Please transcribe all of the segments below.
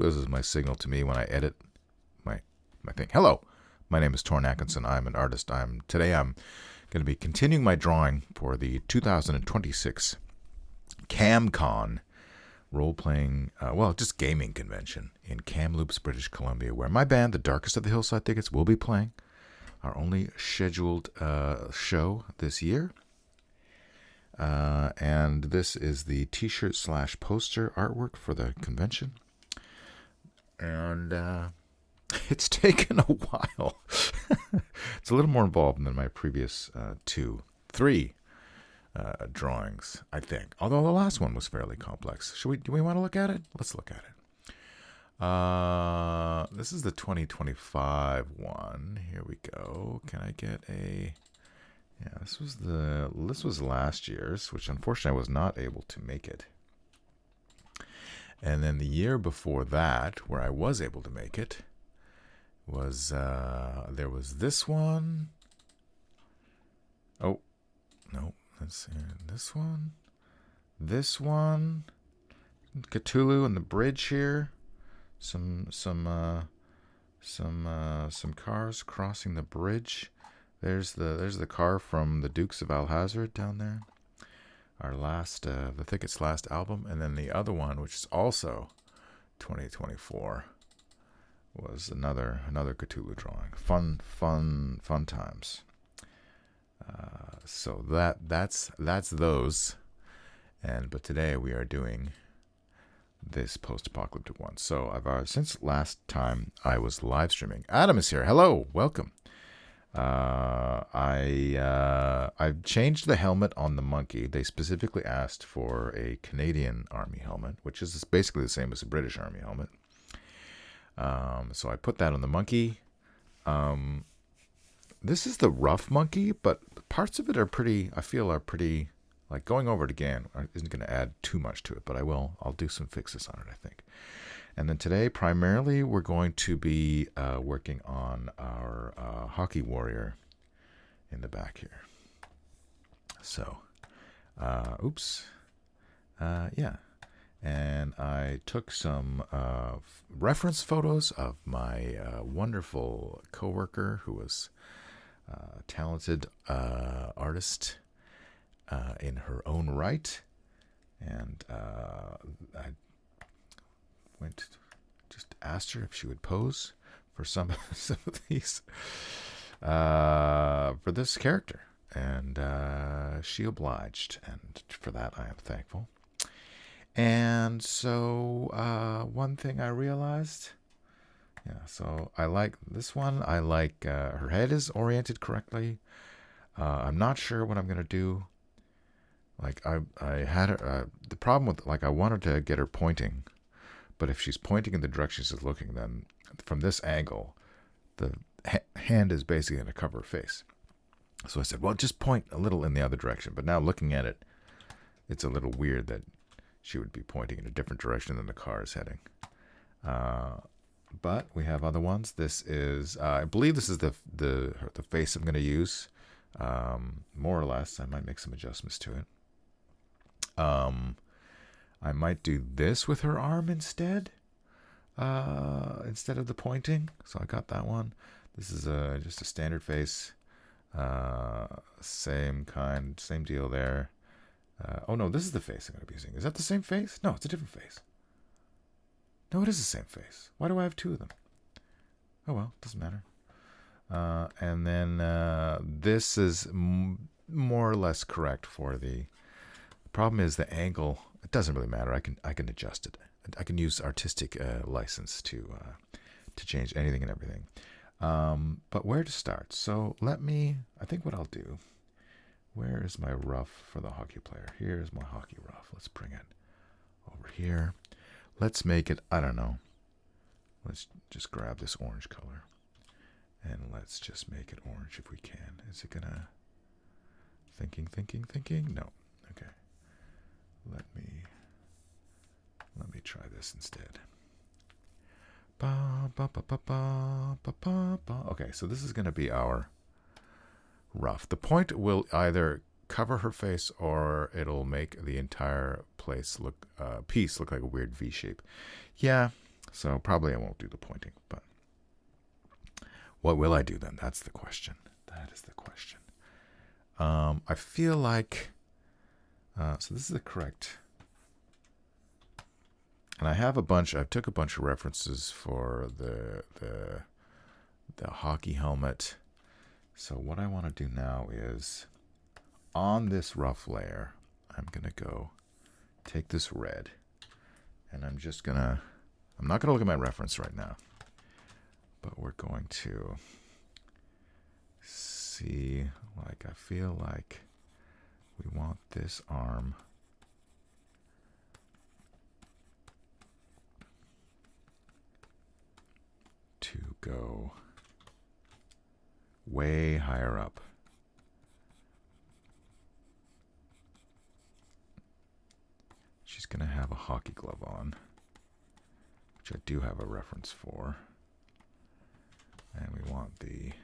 This is my signal to me when I edit my thing. Hello, my name is Torn Atkinson. I'm an artist. Today I'm going to be continuing my drawing for the 2026 KamCon role-playing, just gaming convention in Kamloops, British Columbia, where my band, the Darkest of the Hillside Thickets, will be playing. Our only scheduled show this year. And this is the t-shirt / poster artwork for the convention. And it's taken a while. It's a little more involved than my previous 3 drawings, I think. Although the last one was fairly complex. Do we want to look at it? Let's look at it. This is the 2025 one. Here we go. Can I get a... Yeah, this was last year's, which unfortunately I was not able to make it. And then the year before that, where I was able to make it, was there was this one. Oh, no, let's see. This one, Cthulhu and the bridge here. Some cars crossing the bridge. There's the car from the Dukes of Alhazard down there. Our last, the Thicket's last album, and then the other one, which is also 2024, was another Cthulhu drawing. Fun times. So that's those, but today we are doing this post-apocalyptic one. So since last time I was live streaming. Adam is here. Hello, welcome. I've changed the helmet on the monkey. They specifically asked for a Canadian Army helmet, which is basically the same as a British Army helmet. So I put that on the monkey. This is the rough monkey, but parts of it are pretty, like going over it again isn't going to add too much to it, but I'll do some fixes on it, I think. And then today, primarily, we're going to be working on our hockey warrior in the back here. So, yeah. And I took some reference photos of my wonderful coworker who was a talented artist in her own right. And I just asked her if she would pose for some of these for this character, and she obliged, and for that I am thankful. And so one thing I realized, so I like this one. I like her head is oriented correctly. I'm not sure what I'm gonna do. Like I had her, the problem with, like, I wanted to get her pointing. But if she's pointing in the direction she's looking, then from this angle, the hand is basically going to cover her face. So I said, well, just point a little in the other direction. But now looking at it, it's a little weird that she would be pointing in a different direction than the car is heading. But we have other ones. This is, I believe this is the face I'm going to use, more or less. I might make some adjustments to it. I might do this with her arm instead of the pointing. So I got that one. This is just a standard face. Same deal there. Oh no, this is the face I'm going to be using. Is that the same face? No, it's a different face. No, it is the same face. Why do I have 2 of them? Oh well, doesn't matter. And then this is more or less correct for the problem is the angle. It doesn't really matter. I can adjust it. I can use artistic license to change anything and everything. But where to start? So I think what I'll do, where is my rough for the hockey player? Here's my hockey rough. Let's bring it over here. Let's make it, I don't know. Let's just grab this orange color. And let's just make it orange if we can. Is it gonna... Thinking? No. Okay. Let me try this instead. Okay, so this is going to be our rough. The point will either cover her face or it'll make the entire piece look like a weird V shape. Yeah, So probably I won't do the pointing, but what will I do then? That's the question. That is the question. I feel like, so this is the correct, and I have I took a bunch of references for the hockey helmet. So what I want to do now is, on this rough layer, I'm going to go take this red, and I'm not going to look at my reference right now, but we're going to see, like, I feel like we want this arm to go way higher up. She's going to have a hockey glove on, which I do have a reference for. And we want to be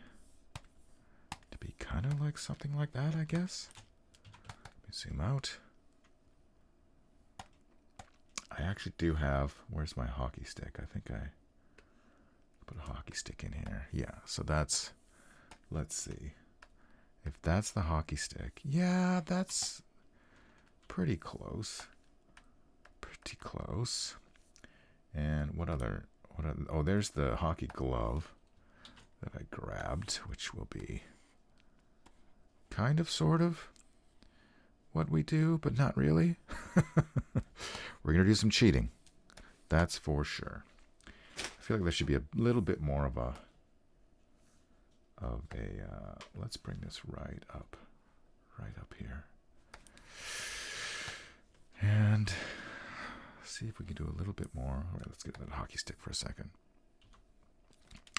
kind of like something like that, I guess. Let me zoom out. I actually do have, where's my hockey stick? I think I put a hockey stick in here. Yeah, so that's, let's see. If that's the hockey stick, yeah, that's pretty close. Pretty close. And what other, oh, there's the hockey glove that I grabbed, which will be kind of, sort of what we do, but not really. We're going to do some cheating. That's for sure. I feel like there should be a little bit more of a, let's bring this right up here. And see if we can do a little bit more. All right, let's get that hockey stick for a second.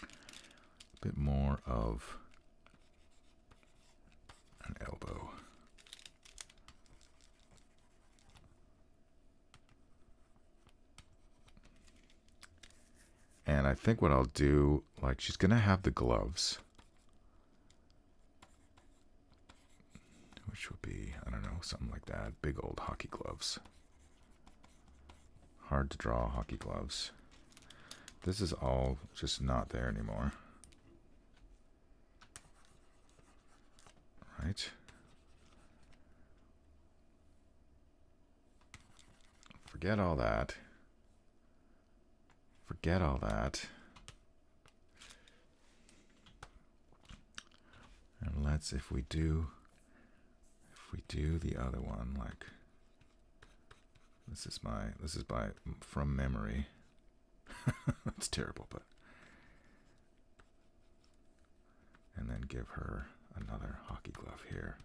A bit more of an elbow. And I think what I'll do, like, she's going to have the gloves, which will be, I don't know, something like that. Big old hockey gloves. Hard to draw hockey gloves. This is all just not there anymore. Right? Forget all that. Forget all that. And let's, if we do the other one, like, this is by from memory. It's terrible, but, and then give her another hockey glove here.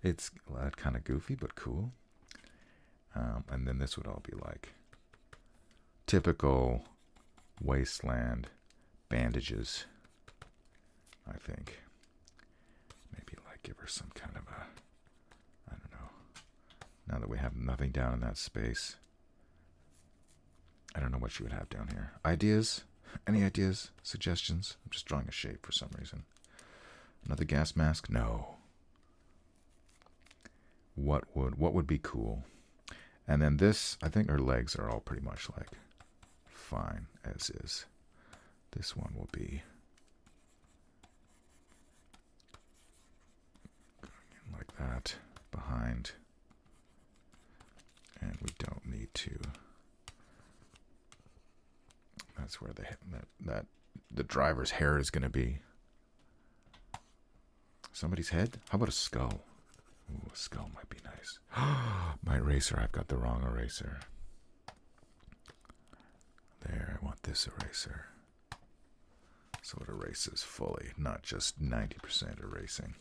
It's kind of goofy, but cool. And then this would all be like typical wasteland bandages, I think. Maybe like give her some kind of a, I don't know. Now that we have nothing down in that space, I don't know what she would have down here. Ideas? Any ideas? Suggestions? I'm just drawing a shape for some reason. Another gas mask? No. What would be cool? And then this, I think her legs are all pretty much like fine as is. This one will be going in like that behind. And we don't need to. That's where the driver's hair is going to be. Somebody's head? How about a skull? Ooh, a skull might be nice. My eraser, I've got the wrong eraser. There, I want this eraser. So it erases fully, not just 90% erasing.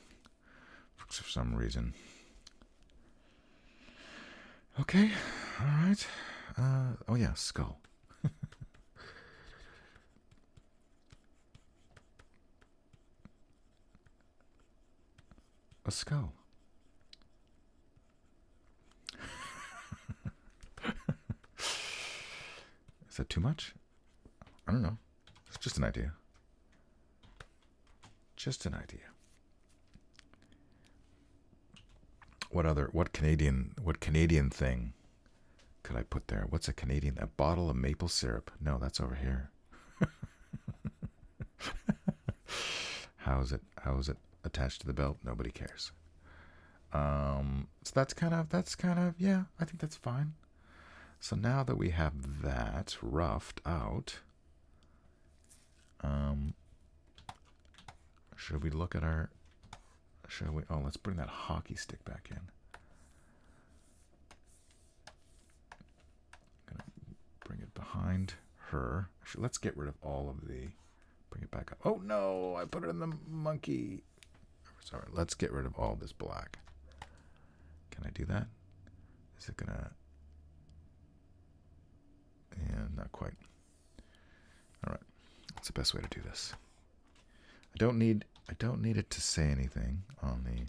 For some reason. Okay, alright. Oh yeah, skull. A skull. Is that too much? I don't know. It's just an idea. Just an idea. What Canadian thing could I put there? What's a Canadian? A bottle of maple syrup. No, that's over here. How is it attached to the belt? Nobody cares. So that's kind of, yeah, I think that's fine. So now that we have that roughed out, should we look at our, oh, let's bring that hockey stick back in. I'm gonna bring it behind her. Actually, let's get rid of all of the, bring it back up. Oh no, I put it in the monkey. Sorry, let's get rid of all this black. Can I do that? Is it gonna, yeah, not quite. All right, that's the best way to do this. I don't need it to say anything on the.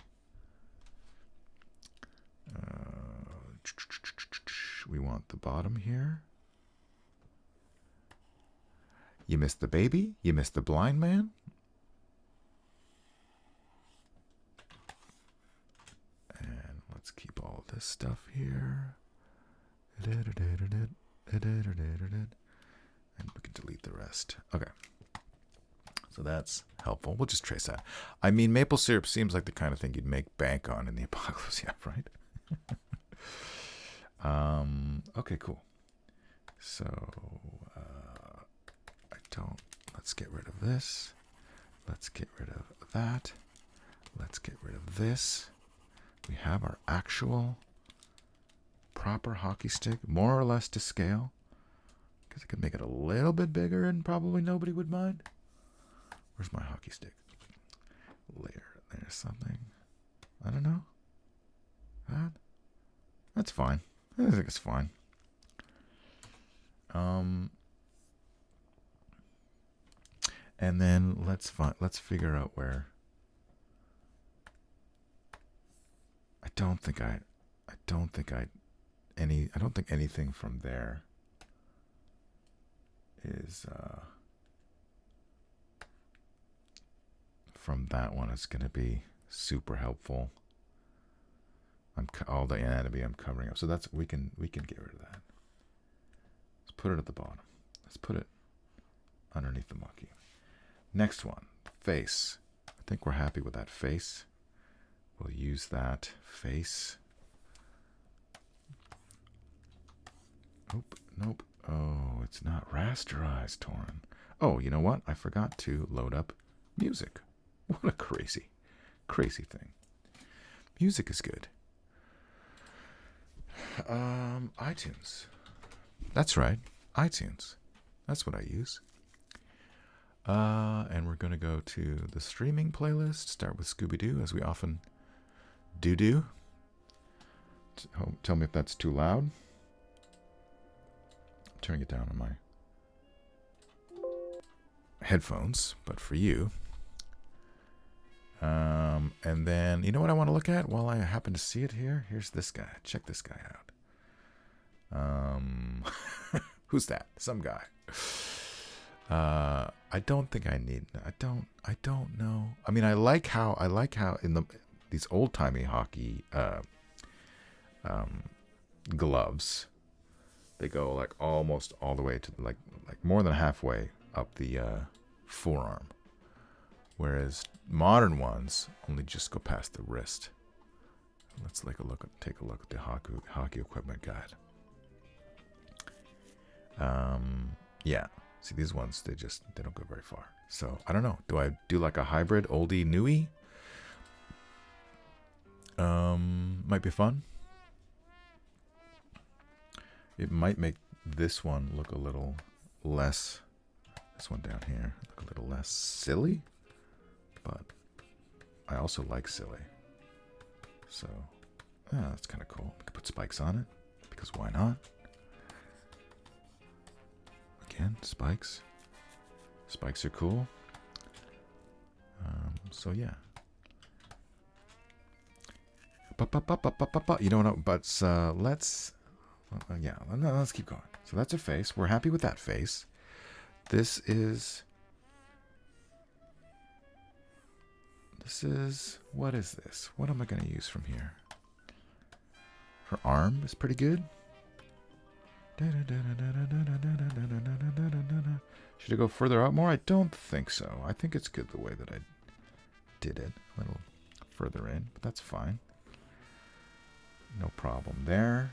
We want the bottom here. You missed the baby. You missed the blind man. And let's keep all this stuff here. And we can delete the rest. Okay. So that's helpful. We'll just trace that. I mean, maple syrup seems like the kind of thing you'd make bank on in the apocalypse. Yeah, right? Okay, cool. So, let's get rid of this. Let's get rid of that. Let's get rid of this. We have our actual proper hockey stick, more or less to scale. Because I could make it a little bit bigger and probably nobody would mind. Where's my hockey stick? Layer. There's something. I don't know. That's fine. I think it's fine. And then let's figure out where. I don't think anything from there is from that one is going to be super helpful. All the anatomy I'm covering up, so that's we can get rid of that. Let's put it at the bottom. Let's put it underneath the monkey. Next one, face. I think we're happy with that face. We'll use that face. Nope. Oh, it's not rasterized, Torin. Oh, you know what? I forgot to load up music. What a crazy thing. Music is good. iTunes. That's right. iTunes. That's what I use. And we're going to go to the streaming playlist. Start with Scooby-Doo, as we often do. Tell me if that's too loud. I'm turning it down on my headphones, but for you. And then, you know what I want to look at while I happen to see it here? Here's this guy. Check this guy out. Who's that? Some guy. I don't think I need. I don't know. I mean, I like how in these old timey hockey gloves, they go like almost all the way to like more than halfway up the forearm, whereas modern ones only just go past the wrist. Let's take a look at the hockey equipment guide. Yeah. See, these ones, they don't go very far. So, I don't know. Do I do like a hybrid oldie newie? Might be fun. It might make this one look a little less, this one down here, look a little less silly. But I also like silly. So, yeah, that's kind of cool. We could put spikes on it, because why not? Again, spikes. Spikes are cool. So yeah. You know what? But let's keep going. So that's a face. We're happy with that face. This is. What is this? What am I going to use from here? Her arm is pretty good. Should I go further out more? I don't think so. I think it's good the way that I did it. A little further in, but that's fine. No problem there.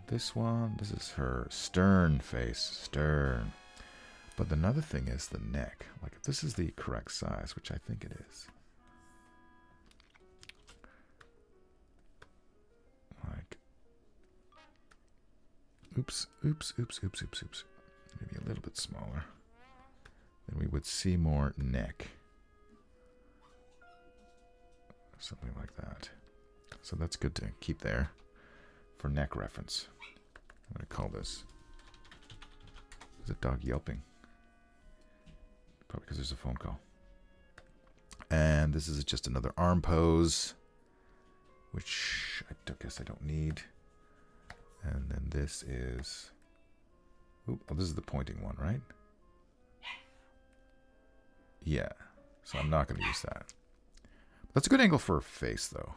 This one, this is her stern face. Stern. But another thing is the neck. Like, if this is the correct size, which I think it is. Like, oops. Maybe a little bit smaller. Then we would see more neck. Something like that. So that's good to keep there for neck reference. I'm going to call this. Is it dog yelping? Probably because there's a phone call. And this is just another arm pose, which I guess I don't need. And then this is... Ooh, oh, this is the pointing one, right? Yeah. So I'm not going to use that. That's a good angle for a face, though.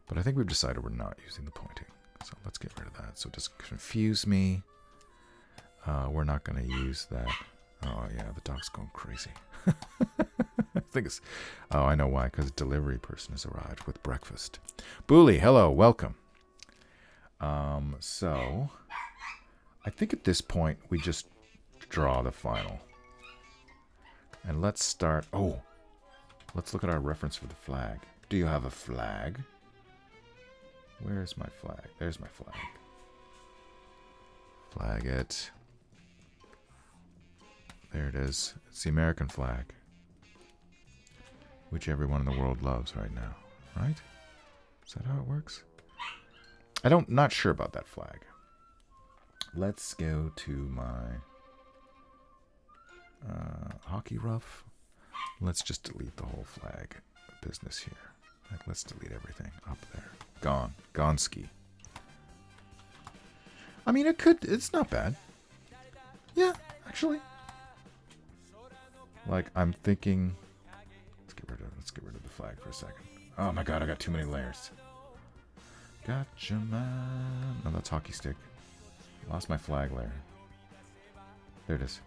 But I think we've decided we're not using the pointing. So let's get rid of that. So it doesn't confuse me. We're not going to use that. Oh, yeah, the dog's going crazy. I think it's... Oh, I know why. Because a delivery person has arrived with breakfast. Booley, hello, welcome. So... I think at this point, we just draw the final. And let's start... Oh! Let's look at our reference for the flag. Do you have a flag? Where's my flag? There's my flag. Flag it. There it is. It's the American flag. Which everyone in the world loves right now. Right? Is that how it works? Not sure about that flag. Let's go to my hockey rough. Let's just delete the whole flag business here. Like, let's delete everything up there. Gone. Gonski. I mean, it's not bad. Yeah, actually. Like, I'm thinking... Let's get rid of the flag for a second. Oh my god, I got too many layers. Gotcha, man. No, that's hockey stick. Lost my flag layer. There it is.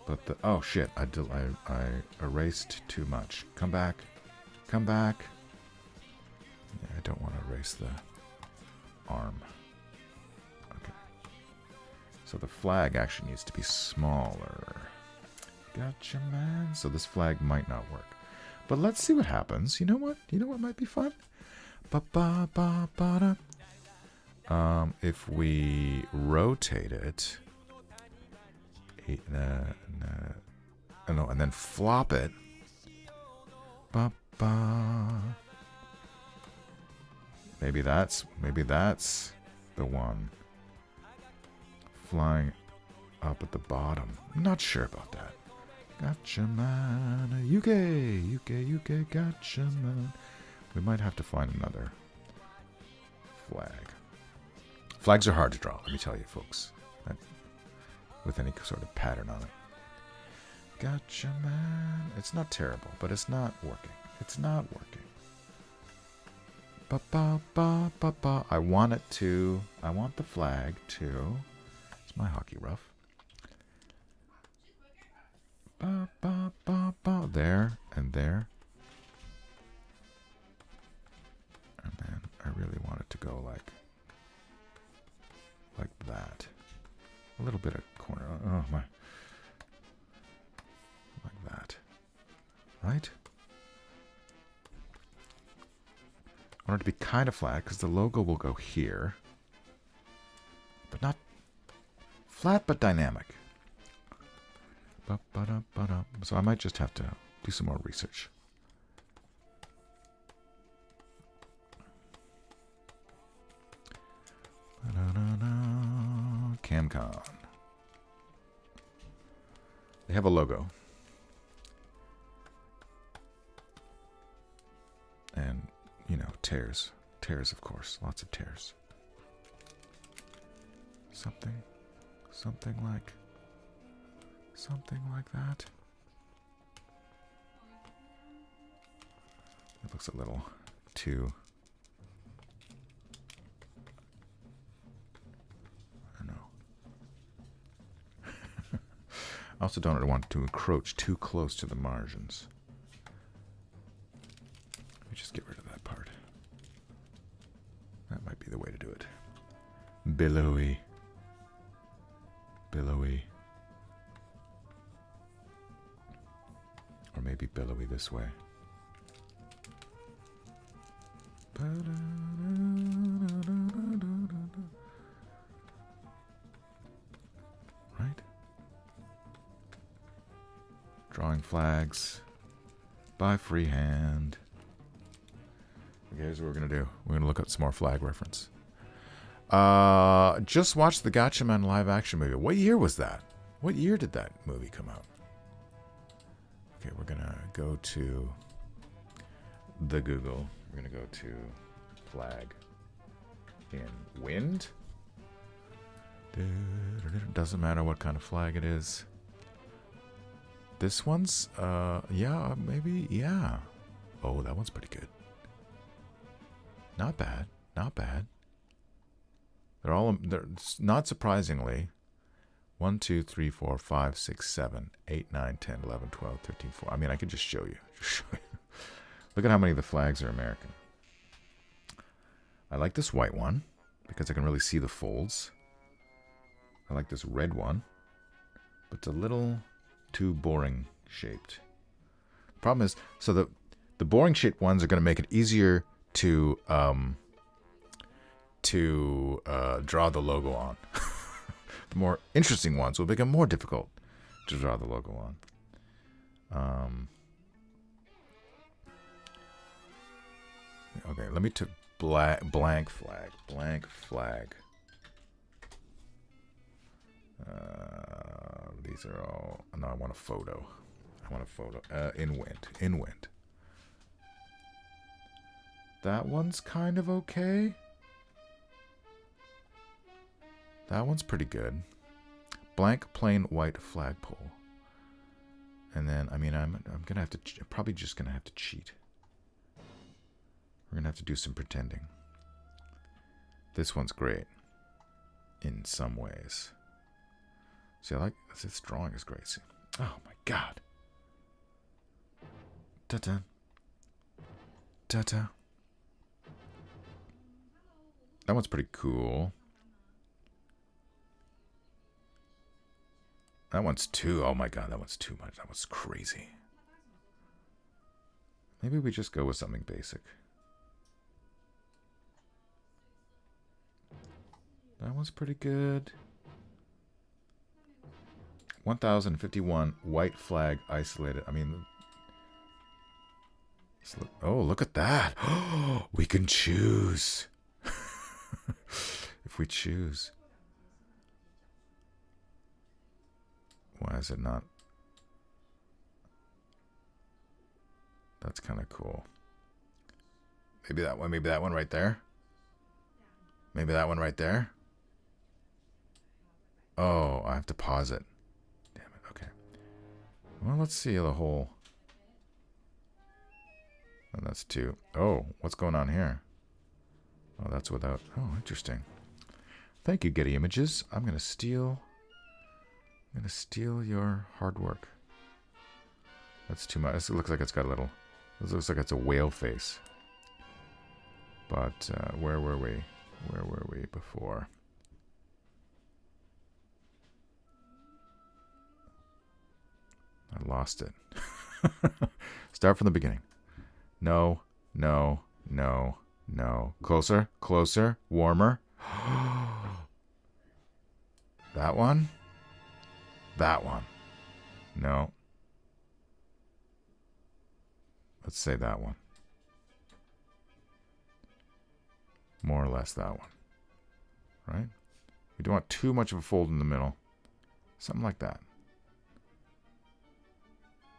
But the... Oh, shit. I erased too much. Come back. Come back. Yeah, I don't want to erase the arm. Okay. So the flag actually needs to be smaller. Gotcha, man. So this flag might not work. But let's see what happens. You know what? You know what might be fun? If we rotate it... no, and then flop it. Maybe that's the one. Flying up at the bottom. I'm not sure about that. Gotcha, man. UK, gotcha, man. We might have to find another flag. Flags are hard to draw, let me tell you, folks. With any sort of pattern on it. Gotcha, man. It's not terrible, but it's not working. It's not working. I want the flag to... It's my hockey rough. There and there. And then I really want it to go like that. A little bit of corner. Oh my. Like that. Right? I want it to be kind of flat because the logo will go here. But not flat, but dynamic. So I might just have to do some more research. KamCon. They have a logo. And, you know, tears. Tears, of course. Lots of tears. Something like that. It looks a little too I also don't want to encroach too close to the margins. Let me just get rid of that part. That might be the way to do it. Billowy. Billowy. Or maybe billowy this way. Right? Drawing flags by freehand. Okay, here's what we're going to do. We're going to look up some more flag reference. Just watched the Gatchaman live action movie. What year was that? What year did that movie come out? Okay, we're going to go to the Google. We're going to go to flag in wind. Doesn't matter what kind of flag it is. This one's, yeah, maybe, yeah. Oh, that one's pretty good. Not bad, not bad. They're not surprisingly, 1, 2, 3, 4, 5, 6, 7, 8, 9, 10, 11, 12, 13, 14. I mean, I could just show you. Look at how many of the flags are American. I like this white one because I can really see the folds. I like this red one, but it's a little too boring shaped. Problem is, so the boring shaped ones are going to make it easier to draw the logo on. The more interesting ones will become more difficult to draw the logo on. Okay, let me take blank flag. These are all. No, I want a photo. In wind. That one's kind of okay. That one's pretty good. Blank plain white flagpole. And then, I mean, I'm gonna have to probably just gonna have to cheat. We're gonna have to do some pretending. This one's great in some ways. See, I like this drawing is great. See, oh my god. Ta-ta. Ta-ta. That one's pretty cool. That one's too. Oh my god, that one's too much. That one's crazy. Maybe we just go with something basic. That one's pretty good. 1051 white flag isolated. I mean, oh, look at that. We can choose. If we choose. Why is it not? That's kind of cool. Maybe that one right there. Maybe that one right there. Oh, I have to pause it. Damn it, okay. Well, let's see the whole. And that's 2. Oh, what's going on here? Oh, that's without. Oh, interesting. Thank you, Getty Images. I'm gonna steal your hard work. That's too much. It looks like it's got a little. This looks like it's a whale face. But where were we? Where were we before? I lost it. Start from the beginning. No, no, no, no. Closer, closer, warmer. That one? That one. No. Let's say that one. More or less that one. Right? We don't want too much of a fold in the middle. Something like that.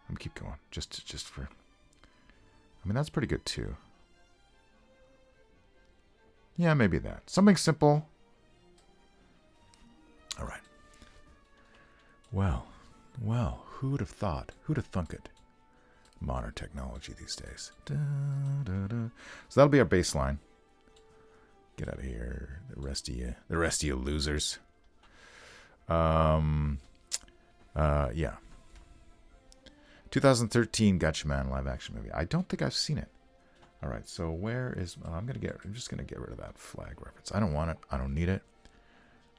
Let me keep going. Just for... I mean, that's pretty good too. Yeah, maybe that. Something simple. All right. Well, who'd have thought? Who'd have thunk it? Modern technology these days. Da, da, da. So that'll be our baseline. Get out of here, the rest of you losers. Yeah. 2013 Gatchaman live action movie. I don't think I've seen it. All right, so where is... I'm just gonna get rid of that flag reference. I don't want it. I don't need it.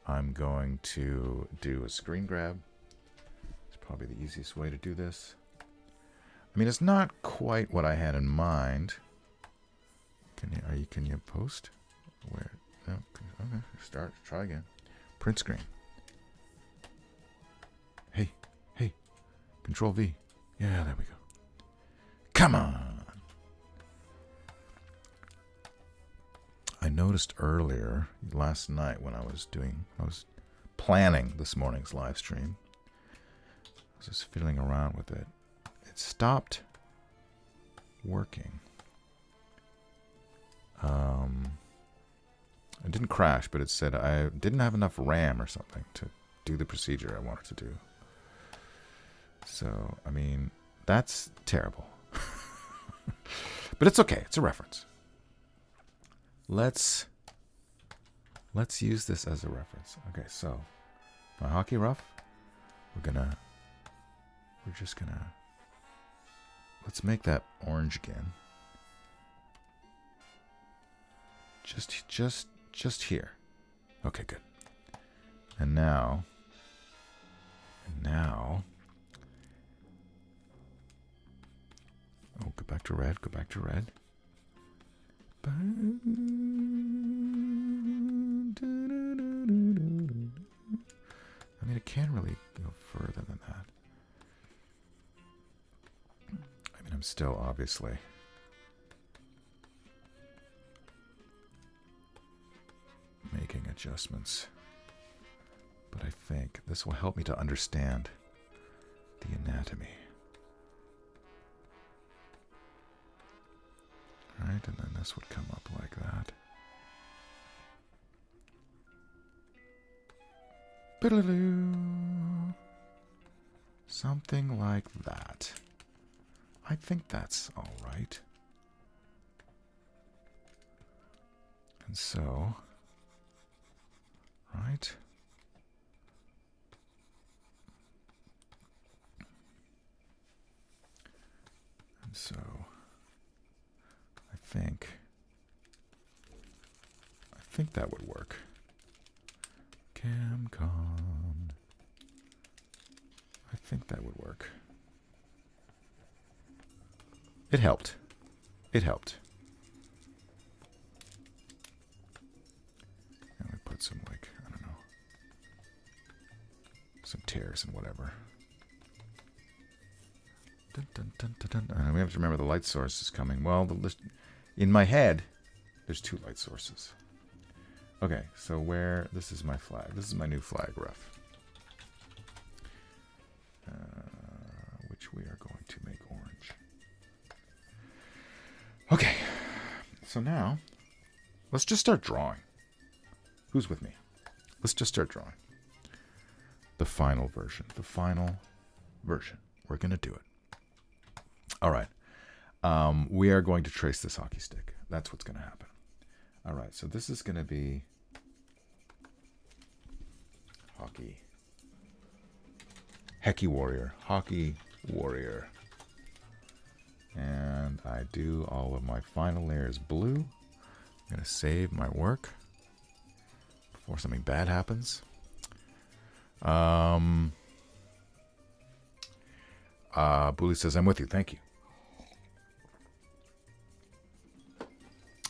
I'm going to do a screen grab. It's probably the easiest way to do this. I mean, it's not quite what I had in mind. Can you post? Where? No. Okay. Try again. Print screen. Hey. Control V. Yeah, there we go. Come on. I noticed earlier last night when I was planning this morning's live stream. I was just fiddling around with it. It stopped working. It didn't crash, but it said I didn't have enough RAM or something to do the procedure I wanted to do. So, I mean, that's terrible. But it's okay. It's a reference. Let's use this as a reference. Okay, so my hockey rough. Let's make that orange again. Just here. Okay, good. And now. Oh, go back to red. I mean, it can't really go further than that. I mean, I'm still obviously making adjustments, but I think this will help me to understand the anatomy. Right, and then this would come up like that. Something like that. I think that's all right. And so, right? And so, I think that would work. KamCon. I think that would work. It helped. And we put some, like, I don't know, some tears and whatever. Dun, dun, dun, dun, dun. We have to remember the light source is coming. Well, in my head, there's two light sources. Okay, so this is my flag. This is my new flag ref. Which we are going to make orange. Okay, so now, let's just start drawing. Who's with me? Let's just start drawing. The final version. We're going to do it. All right. We are going to trace this hockey stick. That's what's going to happen. All right. So this is going to be hockey warrior. And I do all of my final layers blue. I'm going to save my work before something bad happens. Bully says, I'm with you. Thank you.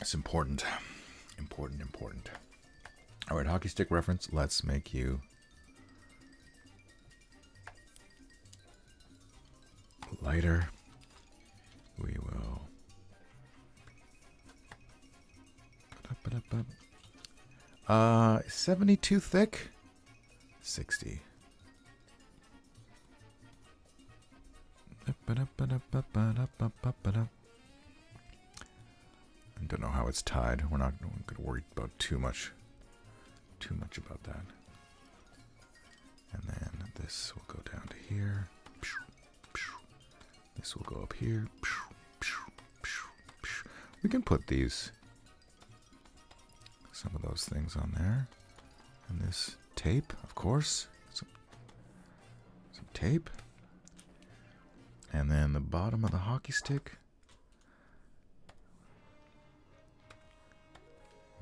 It's important. Important. All right, hockey stick reference. Let's make you lighter. We will 72 thick, 60. I don't know how it's tied. We're not going to worry about too much about that. And then this will go down to here. This will go up here. We can put some of those things on there. And this tape, of course. Some tape. And then the bottom of the hockey stick.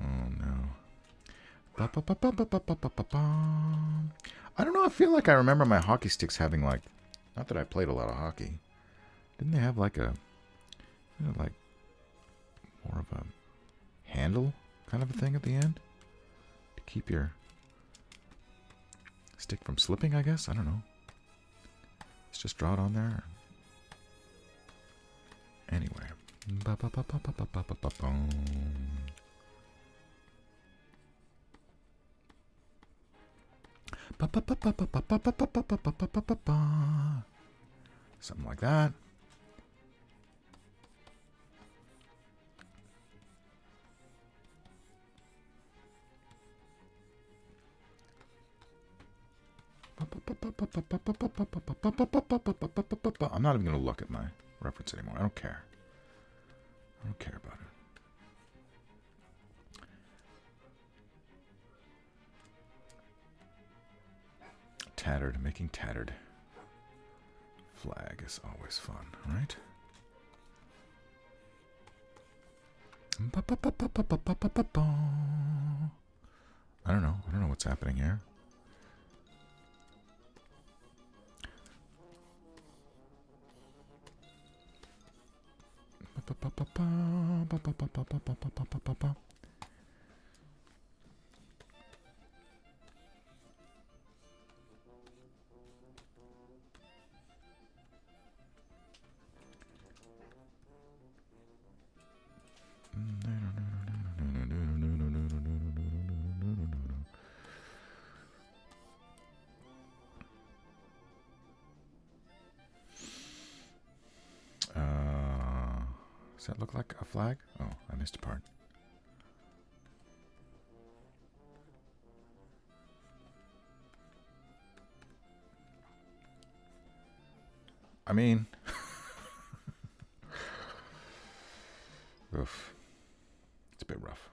Oh no. I don't know, I feel like I remember my hockey sticks having like, not that I played a lot of hockey. Didn't they have like a, you know, like more of a handle kind of a thing at the end? To keep your stick from slipping, I guess? I don't know. Let's just draw it on there. Anyway. Something like that. I'm not even going to look at my reference anymore. I don't care. I don't care about it. Tattered. Making tattered flag is always fun, right? I don't know. I don't know what's happening here. Does that look like a flag? Oh, I missed a part. I mean, oof. It's a bit rough.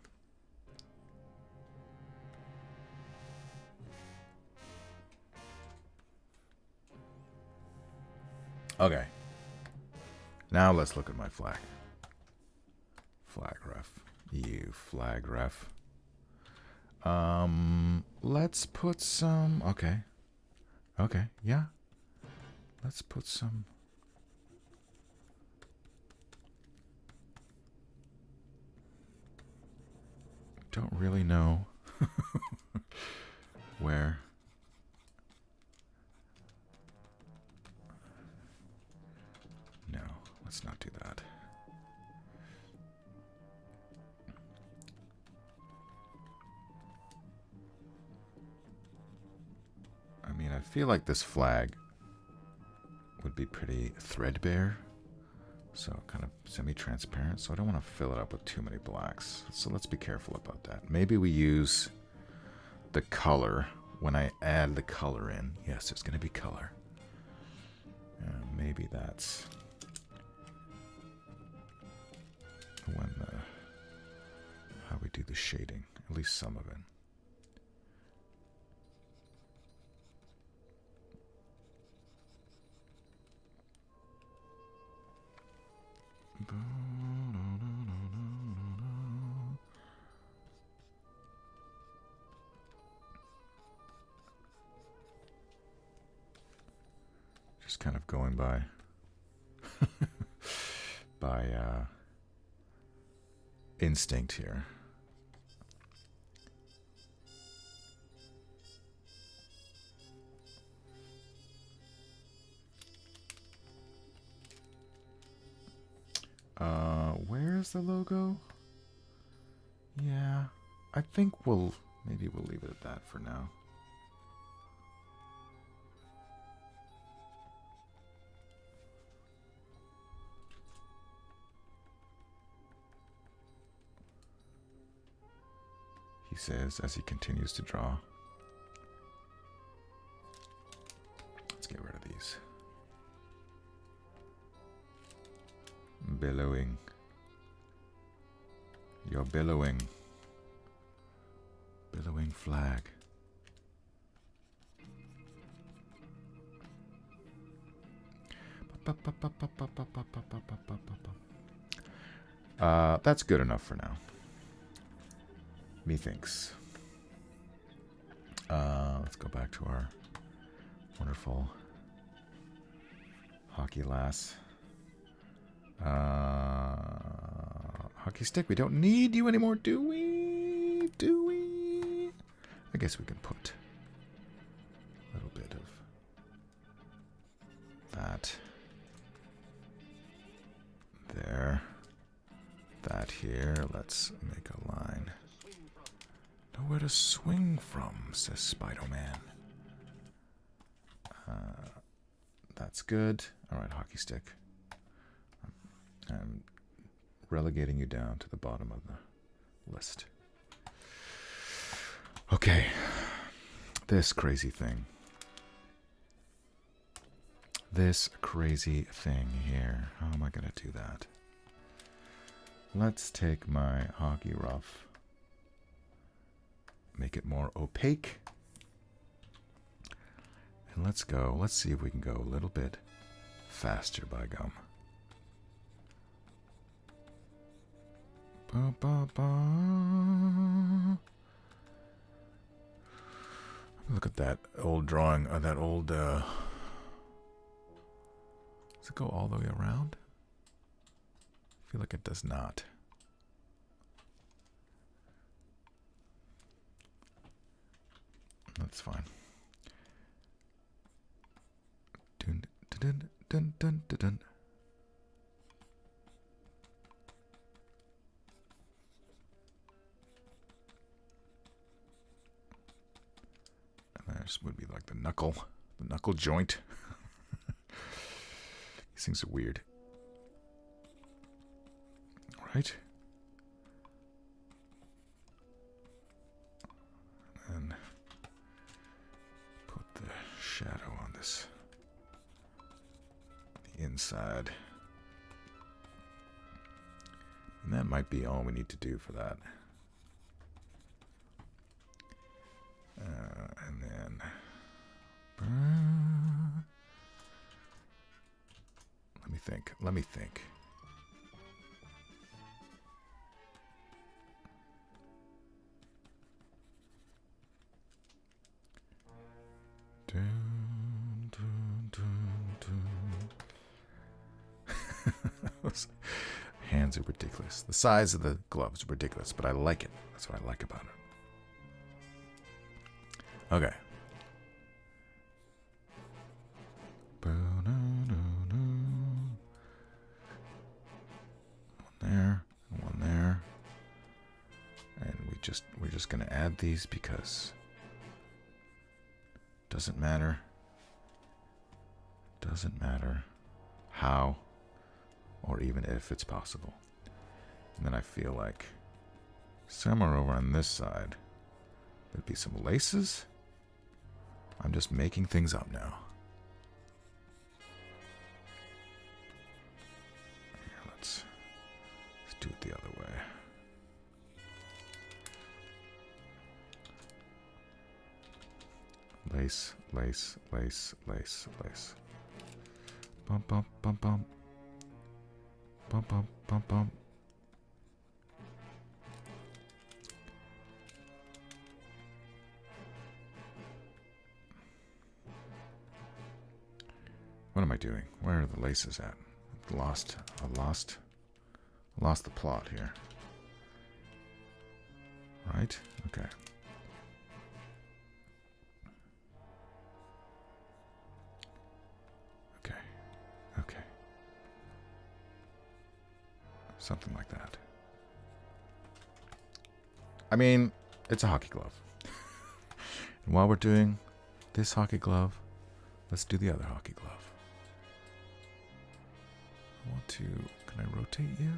Okay. Now let's look at my flag. Flag ref. You flag ref. Let's put some... Okay. Okay, yeah. Let's put some... Don't really know where... No, let's not do that. I mean, I feel like this flag would be pretty threadbare, so kind of semi-transparent, so I don't want to fill it up with too many blacks. So let's be careful about that. Maybe we use the color when I add the color in. Yes, there's going to be color. Maybe that's when how we do the shading, at least some of it. Just kind of going by by instinct here. Where's the logo? Yeah, I think maybe we'll leave it at that for now. He says as he continues to draw. Let's get rid of these. Billowing. You're billowing. Billowing flag. That's good enough for now. Methinks. Let's go back to our wonderful hockey lass. Hockey stick, we don't need you anymore, do we? Do we? I guess we can put a little bit of that there. That here. Let's make a line. Nowhere to swing from, says Spider-Man. That's good. All right, hockey stick. I'm relegating you down to the bottom of the list. Okay. This crazy thing. This crazy thing here. How am I going to do that? Let's take my hockey rough. Make it more opaque. And let's go. Let's see if we can go a little bit faster, by gum. Ba, ba, ba. Look at that old drawing. That old... Does it go all the way around? I feel like it does not. That's fine. Dun, dun, dun, dun, dun, dun. And this would be like the knuckle joint. These things are weird. All right. And put the shadow on this. The inside. And that might be all we need to do for that. And then... Let me think. Dun, dun, dun, dun. Those hands are ridiculous. The size of the gloves are ridiculous, but I like it. That's what I like about it. Okay. One there. And we're just gonna add these because doesn't matter how or even if it's possible. And then I feel like somewhere over on this side there'd be some laces. I'm just making things up now. Here, let's do it the other way. Lace, lace, lace, lace, lace. Bump, bump, bump, bump. Bump, bump, bump, bump. What am I doing? Where are the laces at? I lost the plot here. Right? Okay. Okay. Something like that. I mean, it's a hockey glove. And while we're doing this hockey glove, let's do the other hockey glove. Can I rotate you?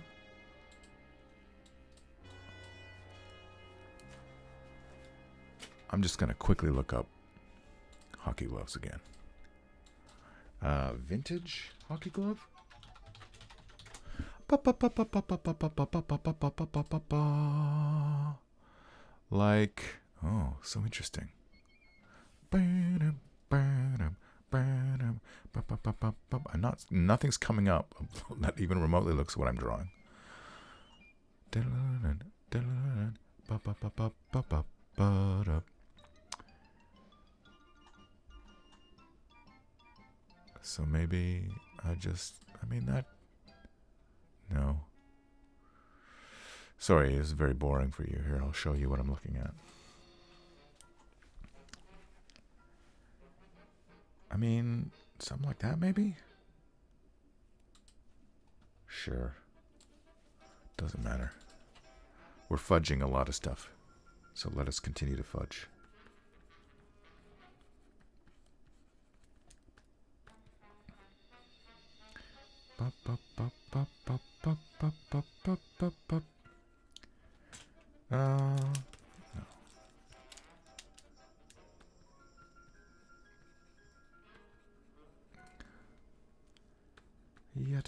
I'm just going to quickly look up hockey gloves again. Vintage hockey glove? Like, oh, so interesting. Nothing's coming up. Not even remotely looks what I'm drawing. So maybe I mean that. No. Sorry, it's very boring for you. Here, I'll show you what I'm looking at. I mean, something like that, maybe? Sure. Doesn't matter. We're fudging a lot of stuff. So let us continue to fudge. No. Yeah,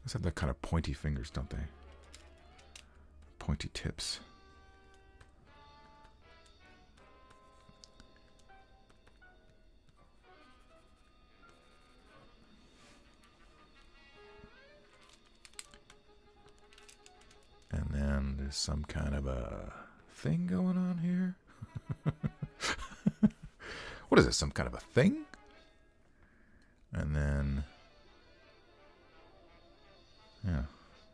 These have that kind of pointy fingers, don't they? Pointy tips. And then there's some kind of a thing going on here. What is this? Some kind of a thing? And then, yeah,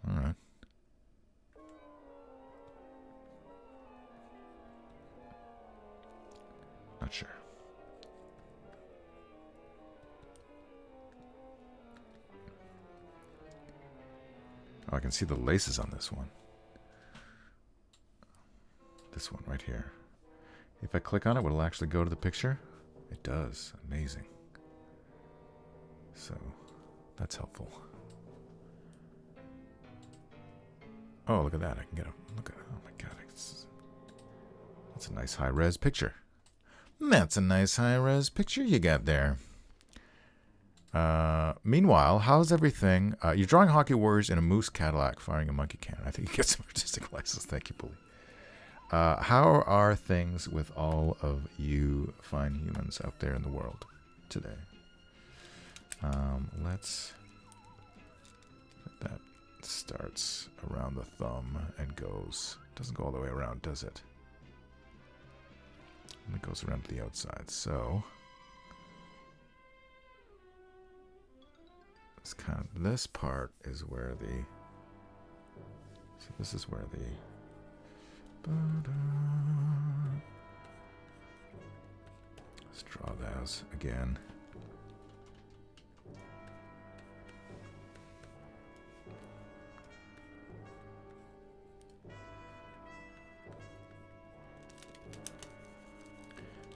all right. Not sure. Oh, I can see the laces on this one. This one right here. If I click on it, will it actually go to the picture? It does. Amazing. So, that's helpful. Oh, look at that. I can get a look at it. Oh my god. That's a nice high-res picture. That's a nice high-res picture you got there. Meanwhile, how's everything? You're drawing Hockey Warriors in a moose Cadillac firing a monkey cannon. I think you get some artistic license. Thank you, Bully. How are things with all of you fine humans out there in the world today? Let's... That starts around the thumb and goes... Doesn't go all the way around, does it? And it goes around to the outside. So... It's kind of, this part is where the... So this is where the... Let's draw those again.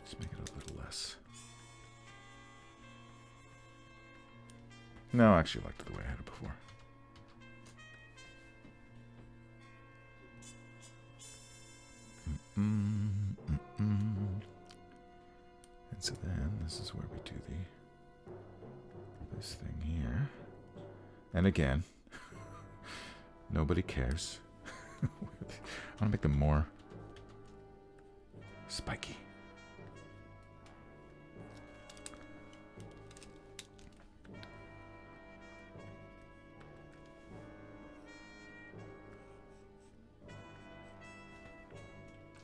Let's make it a little less. No, I actually liked it the way I had it before. And so then this is where we do this thing here. And again, nobody cares. I want to make them more spiky.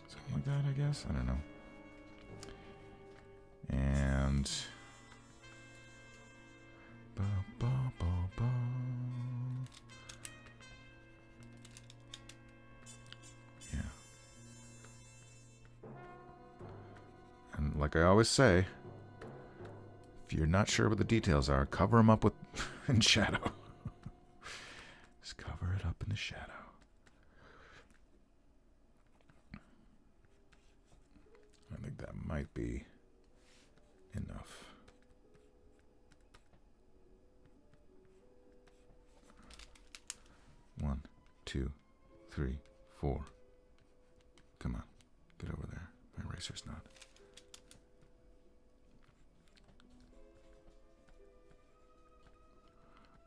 Something like that, I guess. I don't know. And yeah. And like I always say, if you're not sure what the details are, cover them up with in shadow. Just cover it up in the shadow. I think that might be enough. One, 2, 3, 4. Come on, get over there. My eraser's not.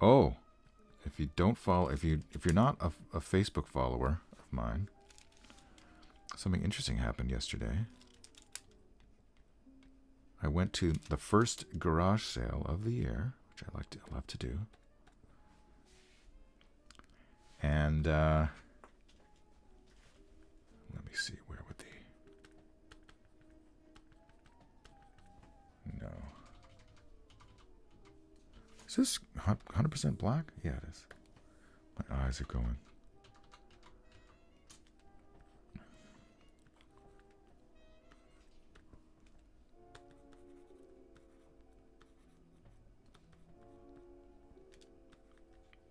Oh, if you don't follow, if you're not a Facebook follower of mine, something interesting happened yesterday. I went to the first garage sale of the year, which I love to do. And let me see, where would the no. Is this 100% black? Yeah, it is. My eyes are going.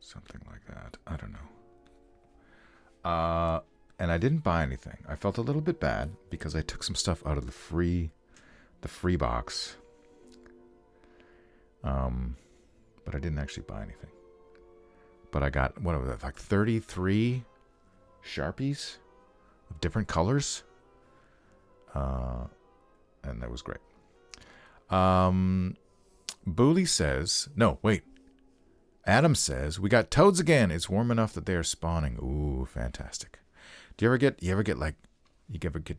Something like that. I don't know. And I didn't buy anything. I felt a little bit bad because I took some stuff out of the free box. But I didn't actually buy anything. But I got, what was that, like 33 Sharpies of different colors. And that was great. Booley says, no, wait. Adam says, we got toads again. It's warm enough that they are spawning. Ooh, fantastic. Do you ever get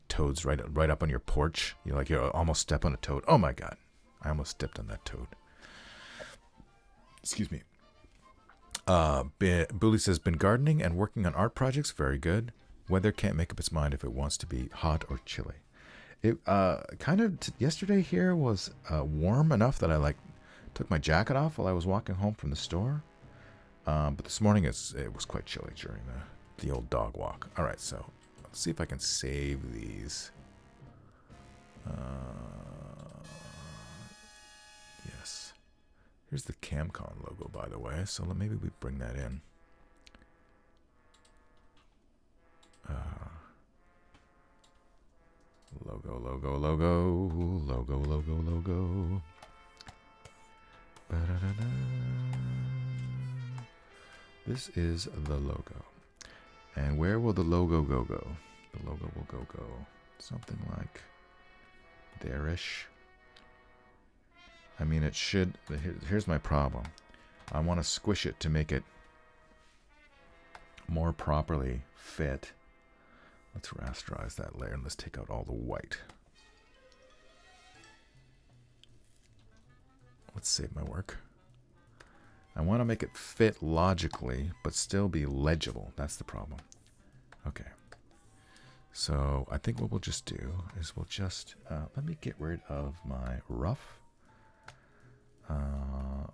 toads right up on your porch? You almost step on a toad. Oh my God. I almost stepped on that toad. Excuse me. Booley says, been gardening and working on art projects. Very good. Weather can't make up its mind if it wants to be hot or chilly. It yesterday here was warm enough that I took my jacket off while I was walking home from the store. But this morning it was quite chilly during the old dog walk. All right, so let's see if I can save these. Yes. Here's the KamCon logo, by the way. So maybe we bring that in. Logo. Ba-da-da-da. This is the logo. And where will the logo go? The logo will go something like there-ish. I mean, it should. Here's my problem. I want to squish it to make it more properly fit. Let's rasterize that layer and let's take out all the white. Let's save my work. I want to make it fit logically, but still be legible. That's the problem. Okay. So I think what we'll just do is we'll just, let me get rid of my rough.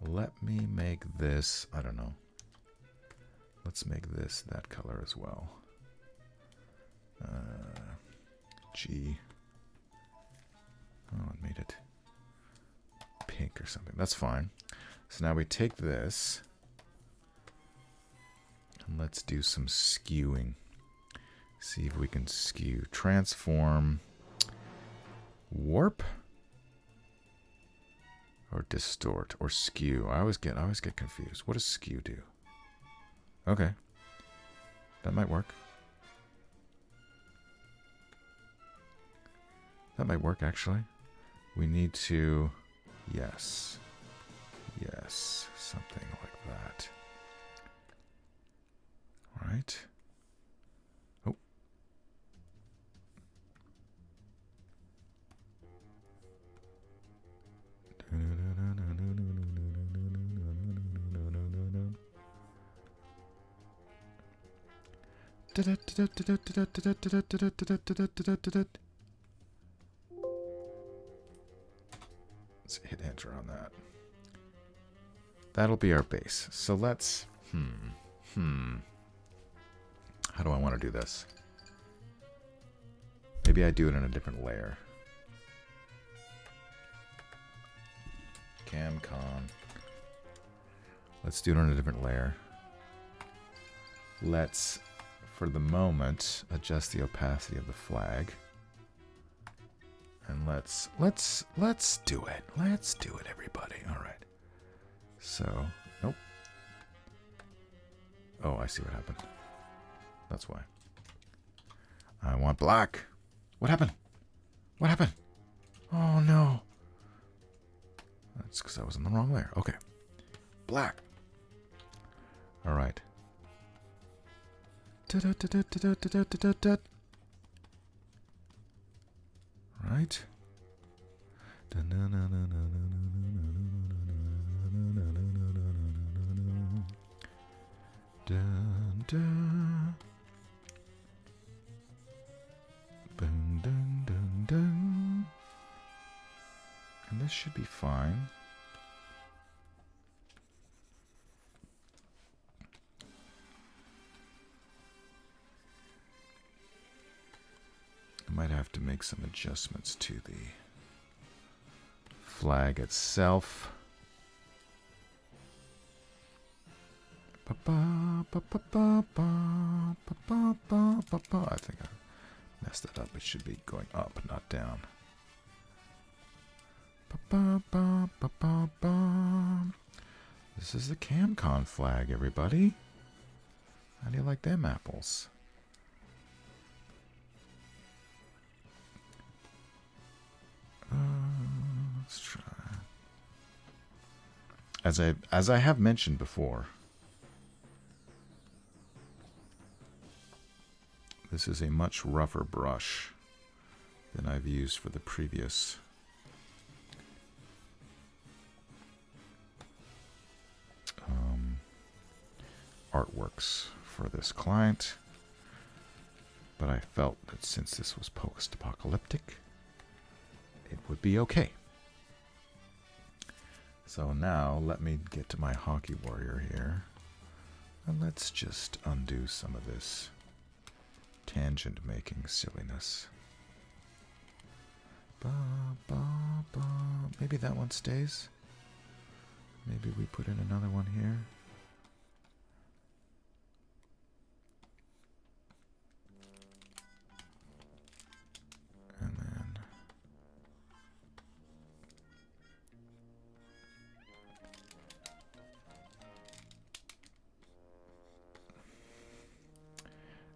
Let me make this, I don't know. Let's make this that color as well. G. Oh, it made it pink or something. That's fine. So now we take this and let's do some skewing. See if we can skew. Transform. Warp or distort or skew. I always get confused. What does skew do? Okay. That might work. That might work, actually. We need to... Yes. Yes. Something like that. All right. Oh. Let's hit enter on that. That'll be our base. So let's... How do I want to do this? Maybe I do it in a different layer. KamCon. Let's do it on a different layer. Let's, for the moment, adjust the opacity of the flag. And let's do it. Let's do it, everybody. All right. So, nope. Oh, I see what happened. That's why. I want black. What happened? What happened? Oh, no. That's because I was in the wrong layer. Okay. Black. All right. Right. Dun, dun. Dun, dun, dun, dun. And this should be fine. I might have to make some adjustments to the flag itself. I think I messed that up. It should be going up, not down. This is the KamCon flag, everybody. How do you like them apples? Let's try. As I have mentioned before, this is a much rougher brush than I've used for the previous artworks for this client. But I felt that since this was post-apocalyptic, it would be okay. So now let me get to my hockey warrior here. And let's just undo some of this tangent making silliness. Maybe that one stays. Maybe we put in another one here.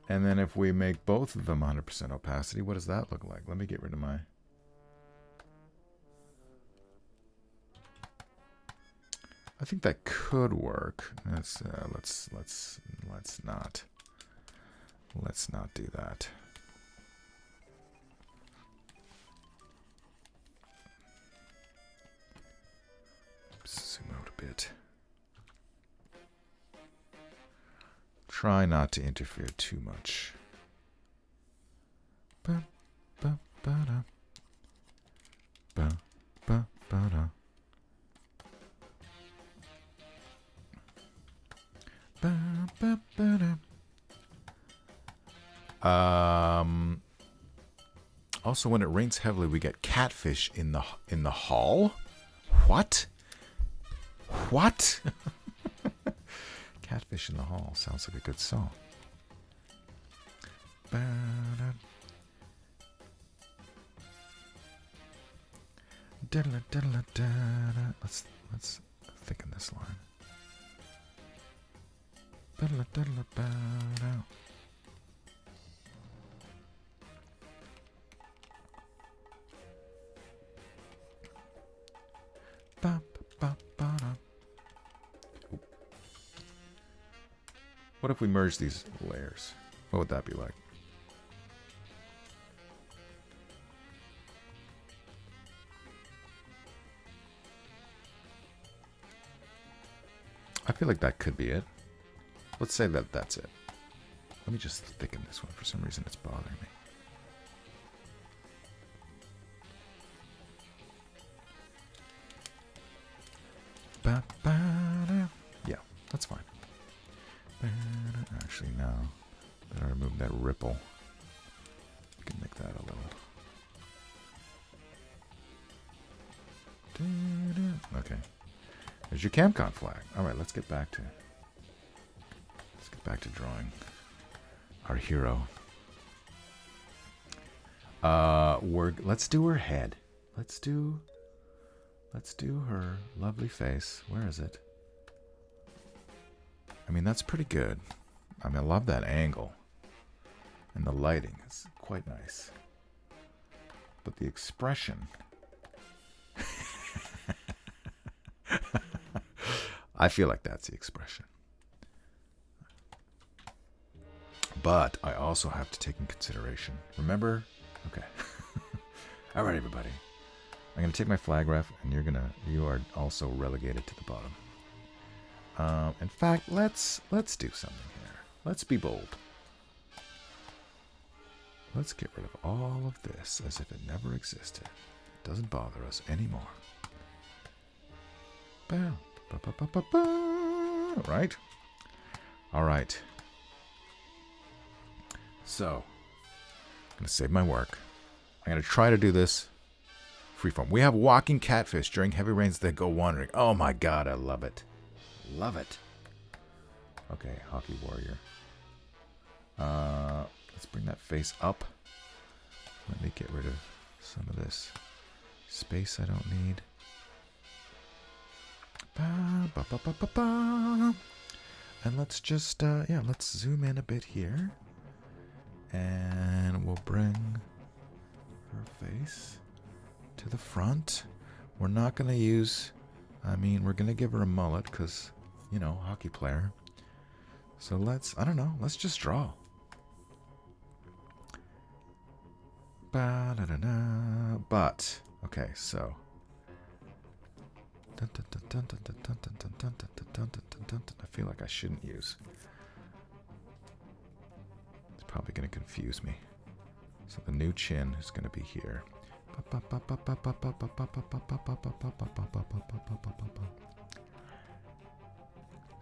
And then if we make both of them 100% opacity, what does that look like? Let me get rid of my... I think that could work. Let's not do that. Zoom out a bit. Try not to interfere too much. Also, when it rains heavily, we get catfish in the hall. What? What? Catfish in the Hall sounds like a good song. Let's thicken this line. What if we merge these layers? What would that be like? I feel like that could be it. Let's say that that's it. Let me just thicken this one. For some reason, it's bothering me. Yeah, that's fine. Actually, no. Better remove that ripple. We can make that a little. Okay. There's your KamCon flag. All right, let's get back to drawing our hero. Let's do her head. Let's do her lovely face. Where is it? I mean, that's pretty good. I mean, I love that angle. And the lighting is quite nice. But the expression... I feel like that's the expression. But I also have to take in consideration. Remember? Okay. All right, everybody. I'm gonna take my flag ref, and you are also relegated to the bottom. In fact, let's do something here. Let's be bold. Let's get rid of all of this as if it never existed. It doesn't bother us anymore. Right? All right. So, I'm going to save my work. I'm going to try to do this freeform. We have walking catfish during heavy rains that go wandering. Oh my god, I love it. Love it. Okay, Hockey Warrior. Let's bring that face up. Let me get rid of some of this space I don't need. And let's just, let's zoom in a bit here. And we'll bring her face to the front. We're not going to use, we're going to give her a mullet because, hockey player. So let's just draw. But, okay, so. I feel like I shouldn't use. It's probably going to confuse me. So the new chin is going to be here.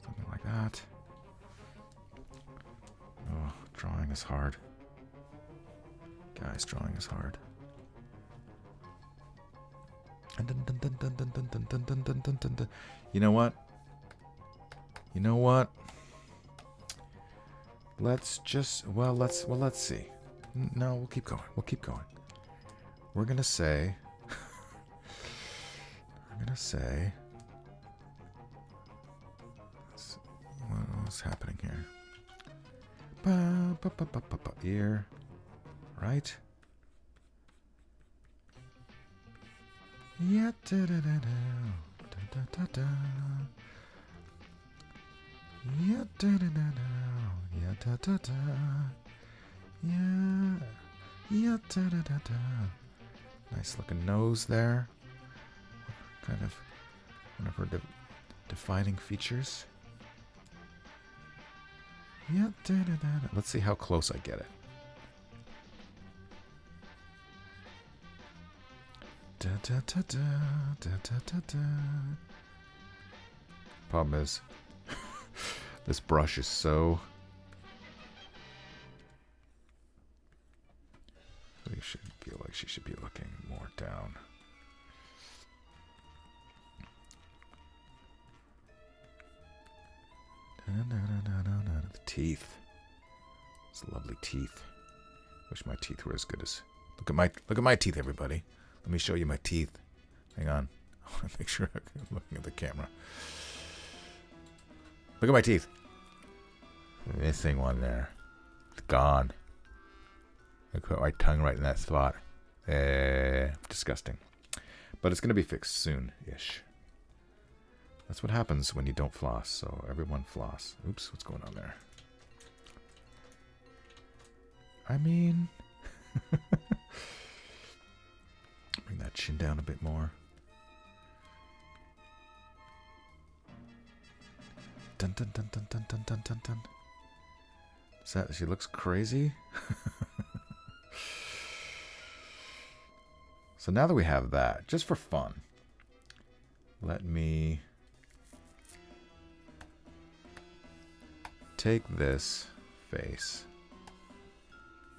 Something like that. Oh, drawing is hard. Guys, drawing is hard. You know what? Let's just, let's see. No, we'll keep going. We're gonna say, what's happening here? Ear, right? Yeah, da da da da da da. Yeah, da da da da. Yeah, da da da. Yeah, yeah, da da da da. Nice looking nose there. Kind of one of her defining features. Yeah, da da da da. Let's see how close I get it. Da, da, da, da, da, da, da, da. Problem is, this brush is so. You should feel like she should be looking more down. Da, da, da, da, da, da. The teeth. It's lovely teeth. Wish my teeth were as good as. Look at my teeth, everybody. Let me show you my teeth. Hang on. I want to make sure I'm looking at the camera. Look at my teeth. Missing one there. It's gone. I put my tongue right in that spot. Disgusting. But it's going to be fixed soon-ish. That's what happens when you don't floss. So everyone floss. Oops, what's going on there? Bring that chin down a bit more. Dun dun dun dun dun dun dun dun dun. Is that she looks crazy? So now that we have that, just for fun, let me take this face,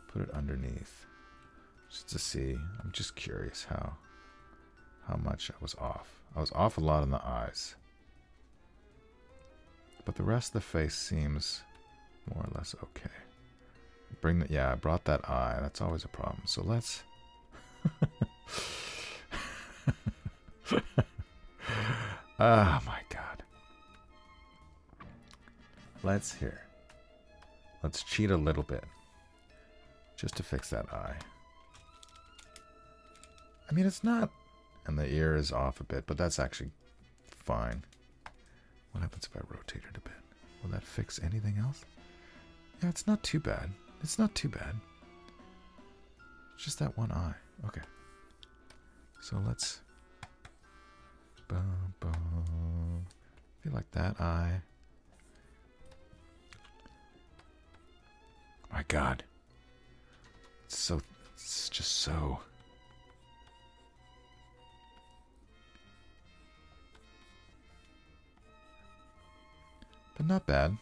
put it underneath. Just to see, I'm just curious how much I was off. I was off a lot in the eyes. But the rest of the face seems more or less okay. I brought that eye. That's always a problem. So let's... Oh my god. Let's cheat a little bit. Just to fix that eye. It's not, and the ear is off a bit, but that's actually fine. What happens if I rotate it a bit? Will that fix anything else? Yeah, it's not too bad. It's not too bad. It's just that one eye. Okay. So let's... feel like that eye. My God. It's just so... But not bad.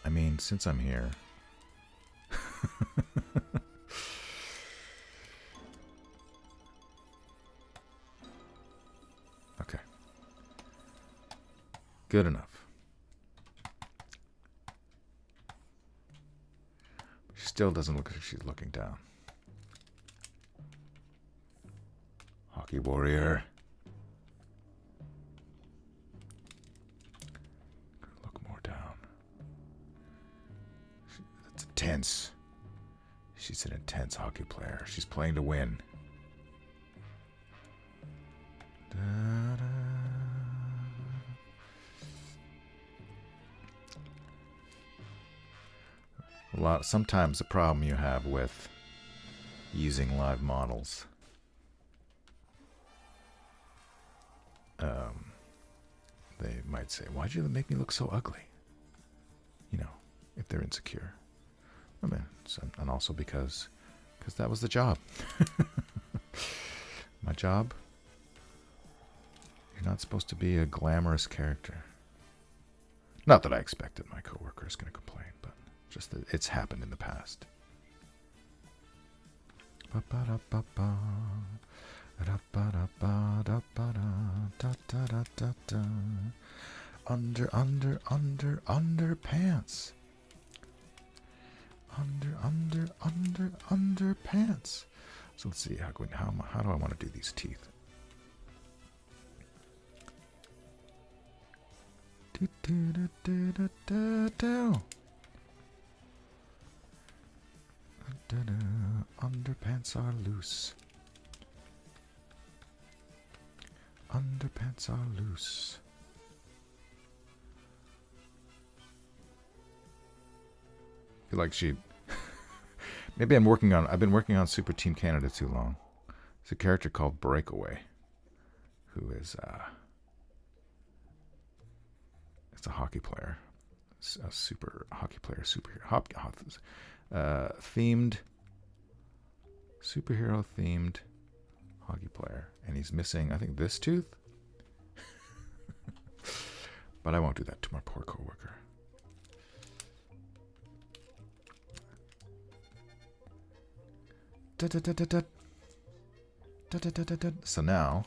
I mean, since I'm here... Okay. Good enough. She still doesn't look like she's looking down. Hockey warrior. Look more down. That's intense. She's an intense hockey player. She's playing to win. Da-da. Sometimes the problem you have with using live models, they might say, "Why'd you make me look so ugly?" You know, if they're insecure. I mean, and also because that was the job. My job. You're not supposed to be a glamorous character. Not that I expected my coworker is going to complain, but just that it's happened in the past. Underpants. Underpants. So let's see, how do I want to do these teeth? Underpants are loose. Underpants are loose. I feel like she... Maybe I've been working on Super Team Canada too long. There's a character called Breakaway, who is, it's a hockey player. A super hockey player, superhero, themed, superhero themed hockey player. And he's missing, I think, this tooth. But I won't do that to my poor coworker. So now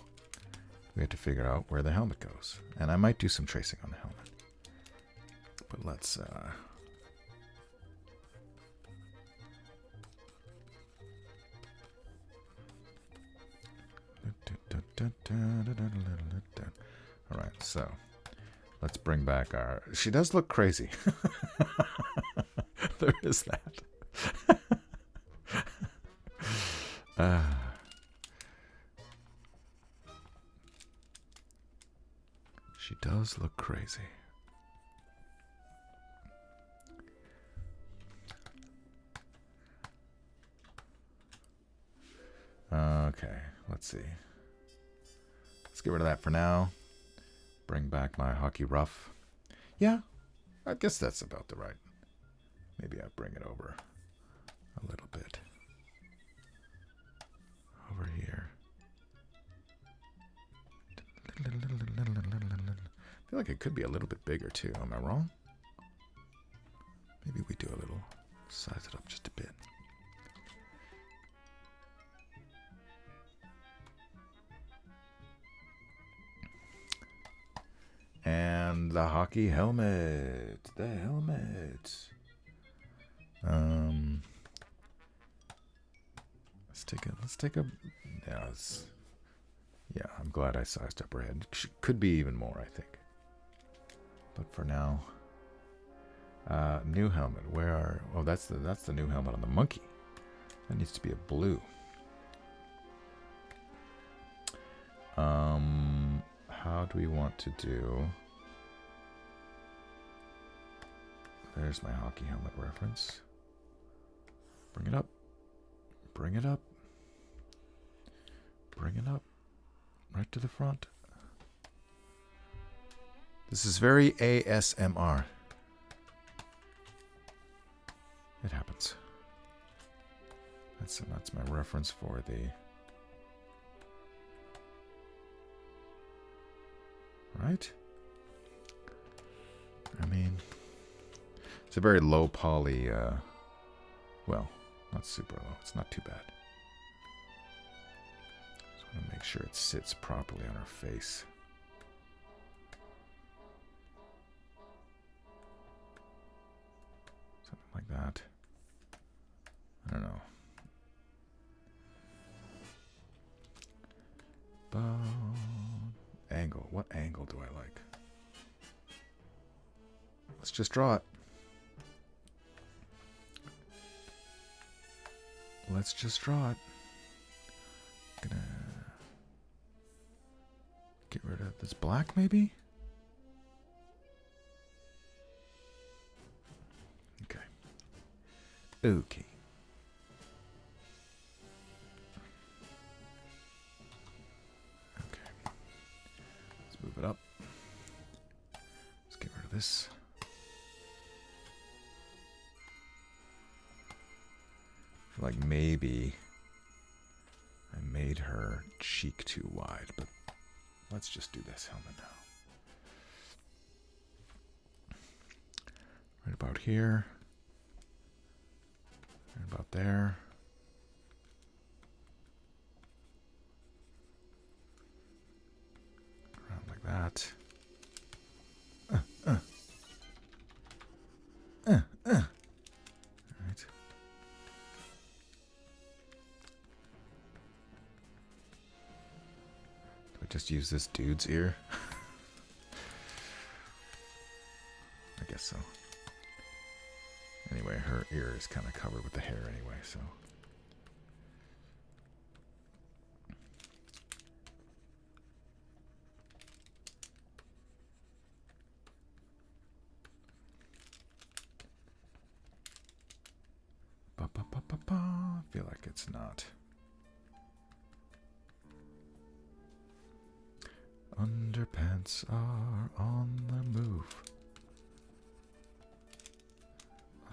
we have to figure out where the helmet goes. And I might do some tracing on the helmet. But let's all right, so let's bring back our... She does look crazy. There is that. She does look crazy. Okay, let's see. Let's get rid of that for now. Bring back my hockey ruff. Yeah, I guess that's about the right. Maybe I bring it over a little bit. Over here. I feel like it could be a little bit bigger too. Am I wrong? Maybe we do a little, size it up just a bit. And the hockey helmet. The helmet. Let's take a yeah, I'm glad I sized up her head. Could be even more, I think. But for now, new helmet. Oh, that's the new helmet on the monkey. That needs to be a blue. How do we want to do? There's my hockey helmet reference. Bring it up. Bring it up. Bring it up. Right to the front. This is very ASMR. It happens. That's my reference for the... Right? I mean... It's a very low poly, well, not super low. It's not too bad. Just want to make sure it sits properly on her face. Something like that. I don't know. Angle. What angle do I like? Let's just draw it. Let's just draw it. Gonna get rid of this black, maybe? Okay. Okay. Okay. Let's move it up. Let's get rid of this. I feel like maybe I made her cheek too wide, but let's just do this helmet now. Right about here. Right about there. Around like that. Alright. Do I just use this dude's ear? I guess so. Anyway, her ear is kind of covered with the hair anyway, so. I feel like it's not. Underpants are on the move.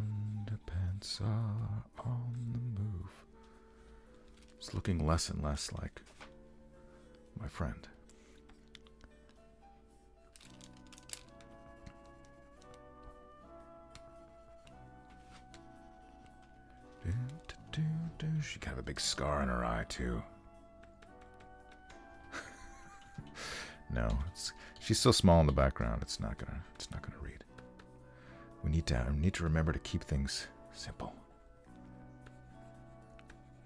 Underpants are on the move. It's looking less and less like my friend. She got a big scar on her eye too. No, she's so small in the background. It's not gonna read. We need to remember to keep things simple,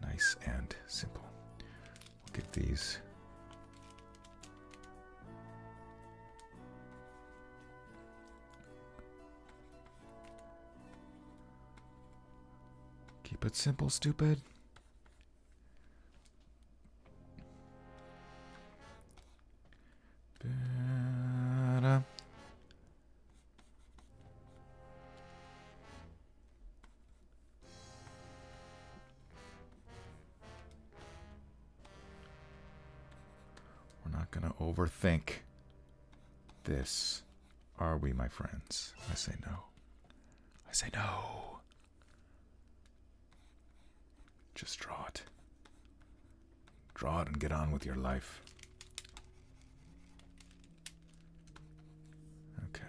nice and simple. We'll get these. Keep it simple, stupid. We're not going to overthink this, are we, my friends? I say no. I say no. Just draw it. Draw it and get on with your life. Okay.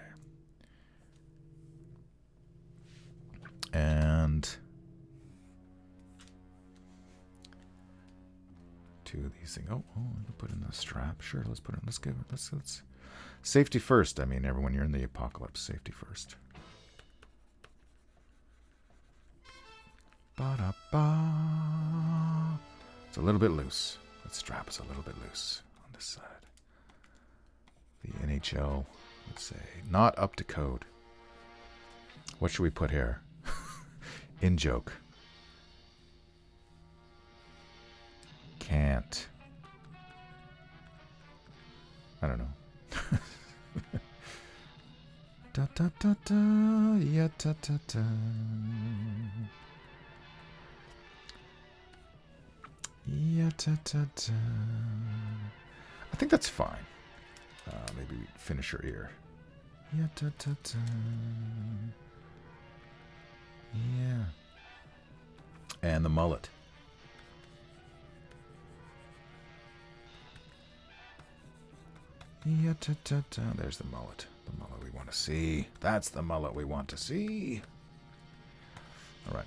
And two of these things. Oh, I'm gonna put in the strap. Sure, let's put it. Let's safety first. I mean, everyone, you're in the apocalypse. Safety first. Ba-da-ba. It's a little bit loose. That strap is a little bit loose on this side. The NHL, let's say, not up to code. What should we put here? In joke. Can't. I don't know. Da da da da, yeah, da da da. Yeah, da da da. I think that's fine. Maybe finish your ear. Yeah, da da da. Yeah. And the mullet. Yeah, da da da. There's the mullet. The mullet we want to see. That's the mullet we want to see. All right.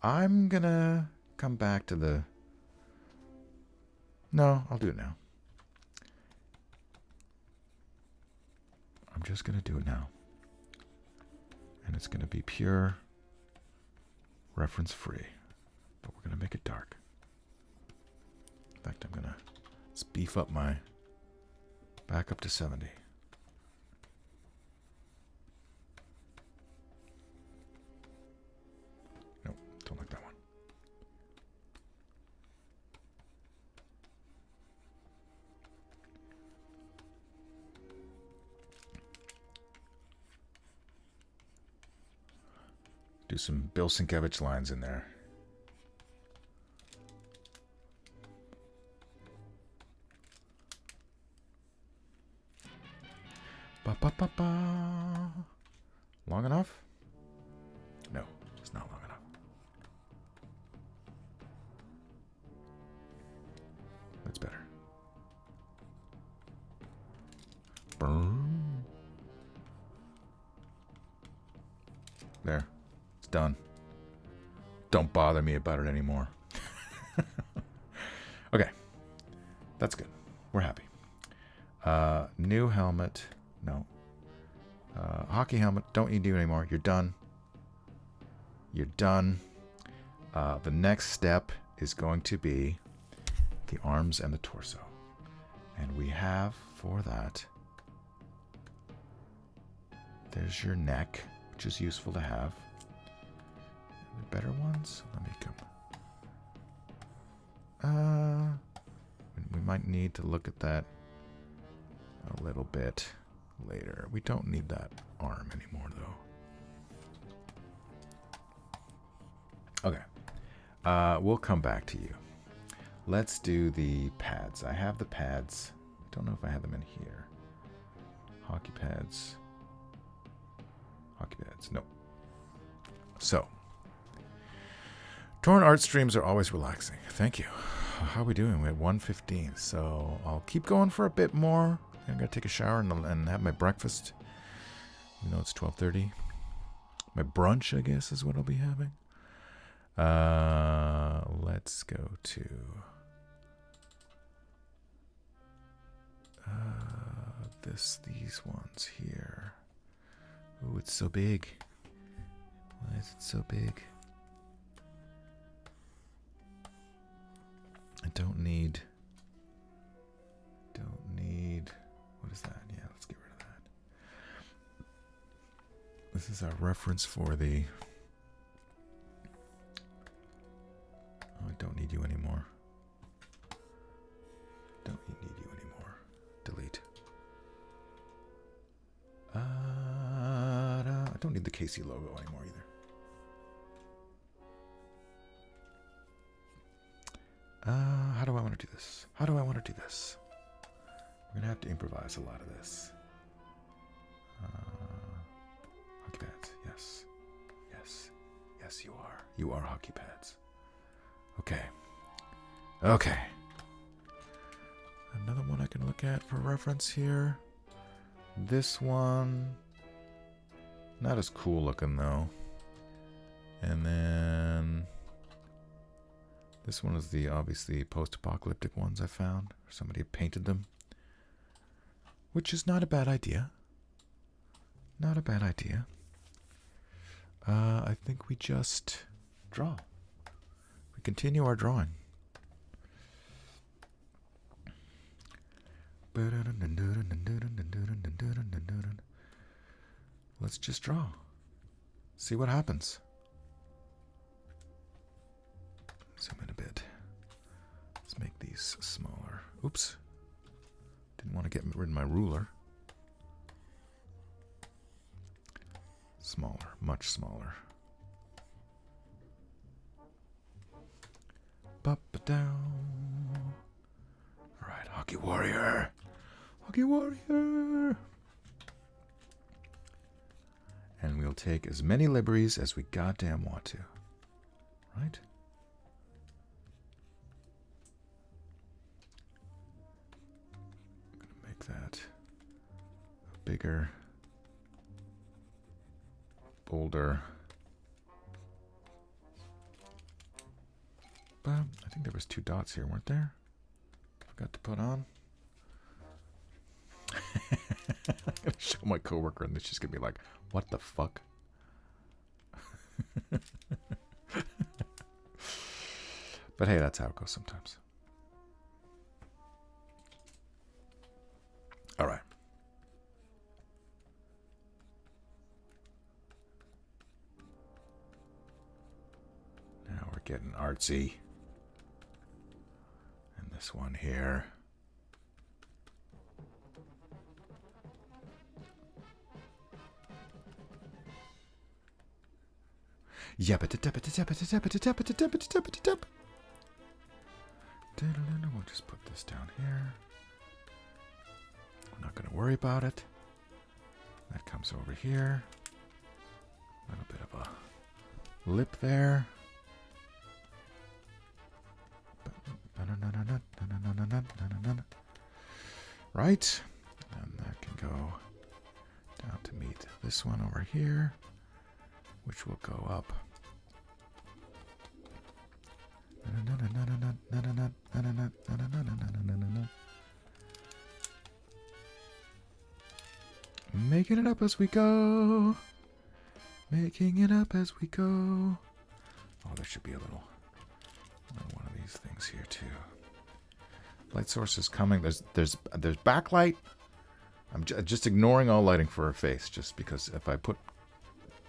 I'm gonna come back to the... No, I'll do it now. I'm just gonna do it now. And it's gonna be pure reference free. But we're gonna make it dark. In fact, I'm gonna beef up my... back up to 70. Nope, don't like that one. Do some Bill Sienkiewicz lines in there. Ba ba ba ba. Long enough? No, it's not long enough. That's better. Boom. There. It's done. Don't bother me about it anymore. Okay. That's good. We're happy. New helmet. No. Hockey helmet. Don't need you anymore. You're done. You're done. The next step is going to be the arms and the torso. And we have for that... There's your neck, which is useful to have. The better ones? Let me come. We might need to look at that a little bit later. We don't need that arm anymore, though. Okay. We'll come back to you. Let's do the pads. I have the pads. I don't know if I have them in here. Hockey pads. Hockey pads. Nope. So. Torn art streams are always relaxing. Thank you. How are we doing? We're at 1:15, so I'll keep going for a bit more. I'm going to take a shower and have my breakfast. Even though it's 12:30. My brunch, I guess, is what I'll be having. Let's go to... these ones here. Oh, it's so big. Why is it so big? I don't need... What is that? Yeah, let's get rid of that. This is our reference for the... Oh, I don't need you anymore. Don't need you anymore. Delete. I don't need the KC logo anymore either. How do I want to do this? How do I want to do this? We're going to have to improvise a lot of this. Hockey pads. Yes. Yes. Yes, you are. You are hockey pads. Okay. Okay. Another one I can look at for reference here. This one. Not as cool looking, though. And then... This one is the, obviously, post-apocalyptic ones I found. Somebody painted them. Which is not a bad idea. Not a bad idea. I think we just draw. We continue our drawing. Let's just draw. See what happens. Zoom in a bit. Let's make these smaller. Oops. Didn't want to get rid of my ruler. Smaller, much smaller. Ba-ba-down. All right, Hockey Warrior. Hockey Warrior. And we'll take as many liberties as we goddamn want to. Right? I'm going to make that bigger, bolder. But I think there was 2 dots here, weren't there? Forgot to put on. I'm going to show my coworker and she's going to be like, what the fuck? But hey, that's how it goes sometimes. All right. Now we're getting artsy. And this one here. We'll just put this down here. We're not going to worry about it. That comes over here. A little bit of a lip there. Right. And that can go down to meet this one over here, which will go up. Making it up as we go. Making it up as we go. Oh, there should be a little one of these things here too. Light source is coming. There's backlight. I'm just ignoring all lighting for her face, just because if I put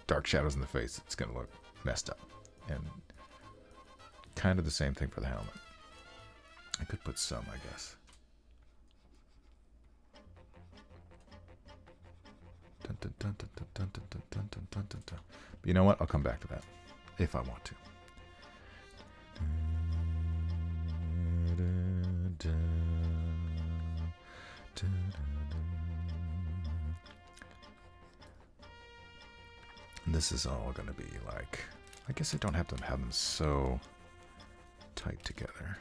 dark shadows in the face, it's gonna look messed up. And kind of the same thing for the helmet. I could put some, I guess. But you know what? I'll come back to that if I want to. And this is all going to be like, I guess I don't have to have them so tight together.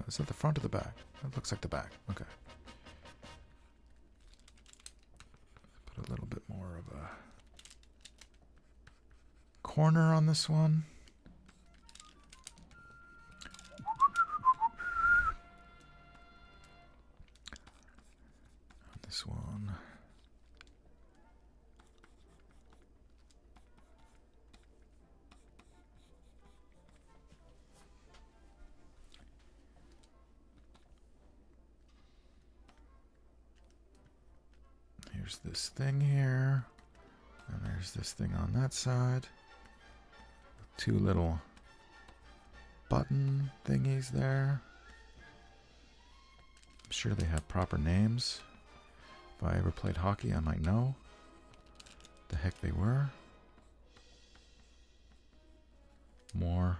Is that the front or the back? That looks like the back. Okay. Put a little bit more of a corner on this one. On this one. Here's this thing here, and there's this thing on that side. 2 little button thingies there. I'm sure they have proper names. If I ever played hockey, I might know the heck they were. More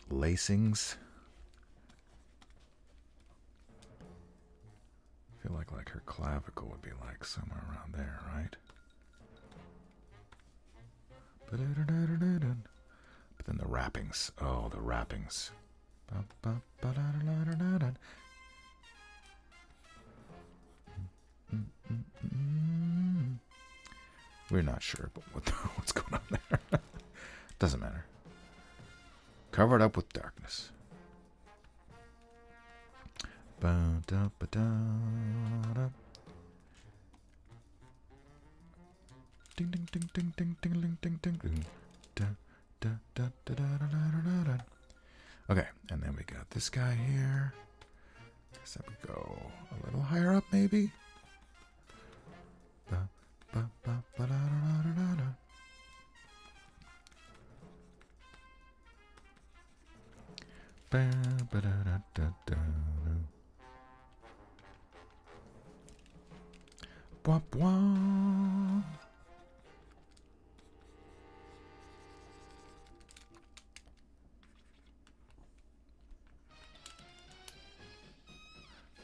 lacings. I feel like her clavicle would be like somewhere around there, right? But then the wrappings. Oh, the wrappings. We're not sure but what's going on there. Doesn't matter. Covered up with darkness. Ding ding ding ding ding ding ding ding ding. Okay, and then we got this guy here. Guess I would go a little higher up, maybe.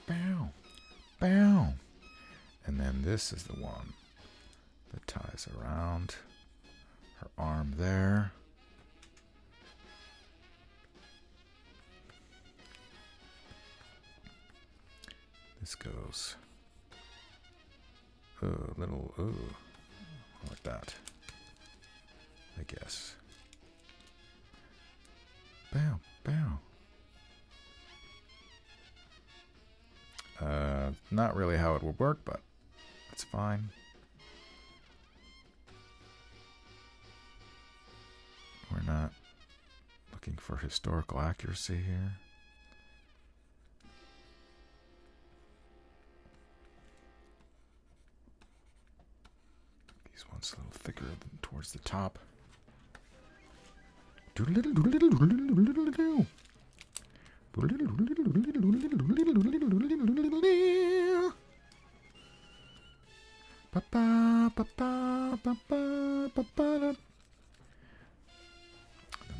Bow, bow. And then this is the one that ties around her arm there. This goes a little, like that, I guess. Bow, bow. Not really how it would work, but it's fine. We're not looking for historical accuracy here. These ones a little thicker than towards the top. And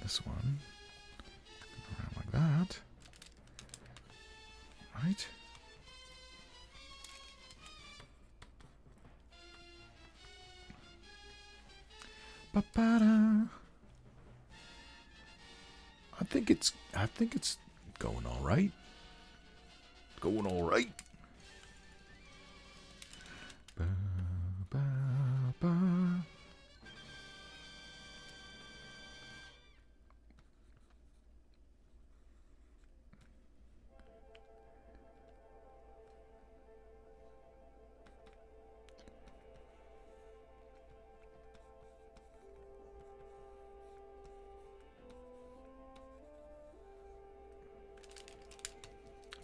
this one around like that, right? I think it's going all right. Going all right. Ba, ba, ba.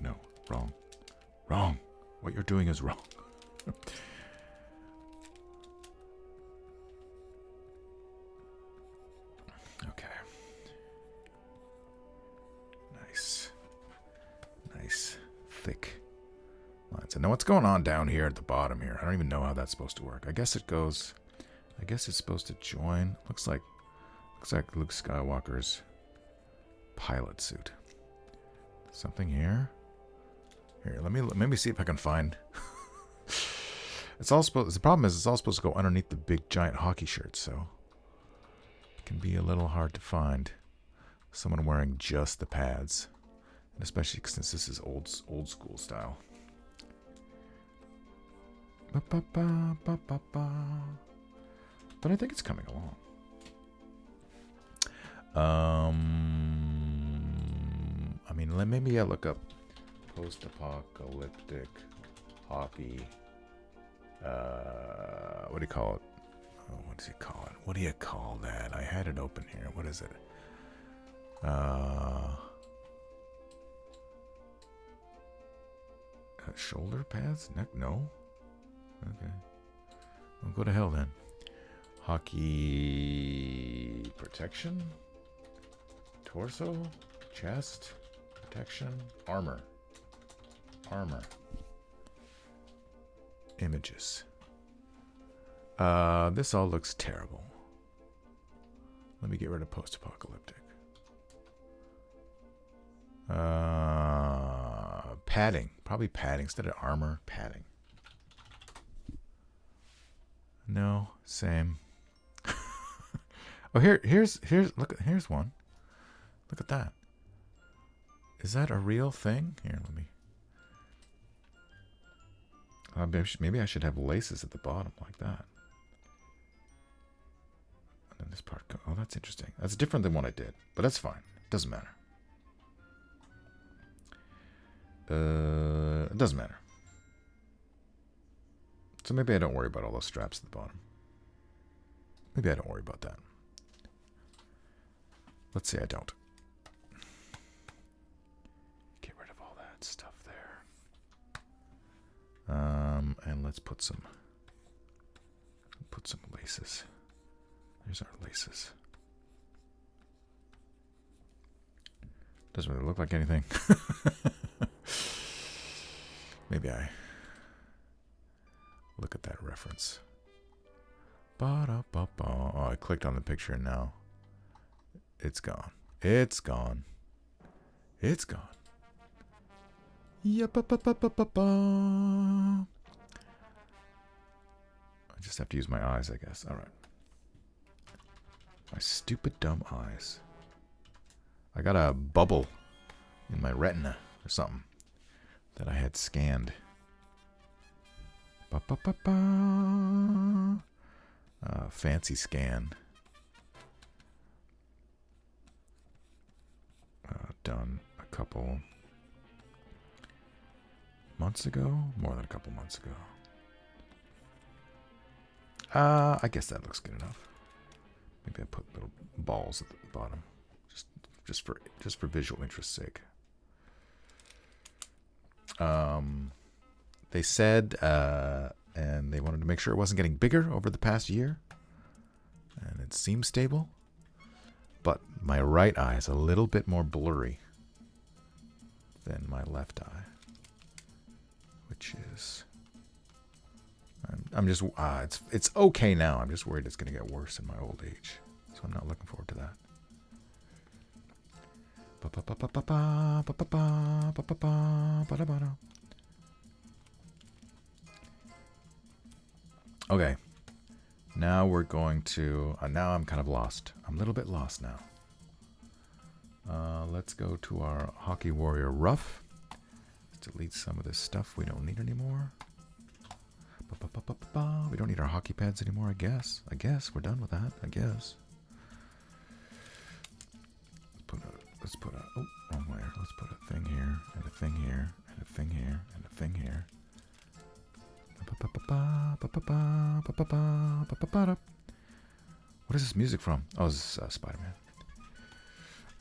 No, wrong. Wrong. What you're doing is wrong. Okay. Nice. Nice, thick lines. And now what's going on down here at the bottom here? I don't even know how that's supposed to work. I guess it's supposed to join. Looks like Luke Skywalker's pilot suit. Something here. Here, let me see if I can find. It's all supposed. The problem is it's all supposed to go underneath the big giant hockey shirt, so it can be a little hard to find someone wearing just the pads, and especially since this is old school style. But I think it's coming along. I mean, maybe I look up post-apocalyptic hockey. What do you call it? Oh, what does he call it? What do you call that? I had it open here. What is it? Shoulder pads? Neck? No. Okay. Well, go to hell then. Hockey protection? Torso? Chest? Protection? Armor. Armor. Images. This all looks terrible. Let me get rid of post-apocalyptic. Padding. Probably padding instead of armor. Padding. No, same. Oh, here's here's one. Look at that. Is that a real thing? Here, let me. Maybe I should have laces at the bottom like that. And then this part. Oh, that's interesting. That's different than what I did, but that's fine. Doesn't matter. It doesn't matter. So maybe I don't worry about all those straps at the bottom. Maybe I don't worry about that. Let's say I don't. Get rid of all that stuff there. And let's put some laces. There's our laces. Doesn't really look like anything. Maybe I look at that reference. Ba-da-ba-ba. Oh, I clicked on the picture and now it's gone. It's gone. It's gone. Yep-ba-ba-ba-ba-ba. I just have to use my eyes, I guess. All right. My stupid, dumb eyes. I got a bubble in my retina or something that I had scanned. Ba-ba-ba-ba. Fancy scan. Done a couple months ago? More than a couple months ago. I guess that looks good enough. Maybe I put little balls at the bottom. Just for visual interest's sake. They said, and they wanted to make sure it wasn't getting bigger over the past year. And it seems stable. But my right eye is a little bit more blurry than my left eye. Which is... I'm just... it's okay now. I'm just worried it's going to get worse in my old age. So I'm not looking forward to that. Okay. Now we're going to... now I'm kind of lost. I'm a little bit lost now. Let's go to our Hockey Warrior Rough. Let's delete some of this stuff we don't need anymore. We don't need our hockey pads anymore, I guess. I guess we're done with that, I guess. Let's put a oh, wrong layer. Let's put a thing here, and a thing here, and a thing here, and a thing here. What is this music from? Oh, this is Spider-Man.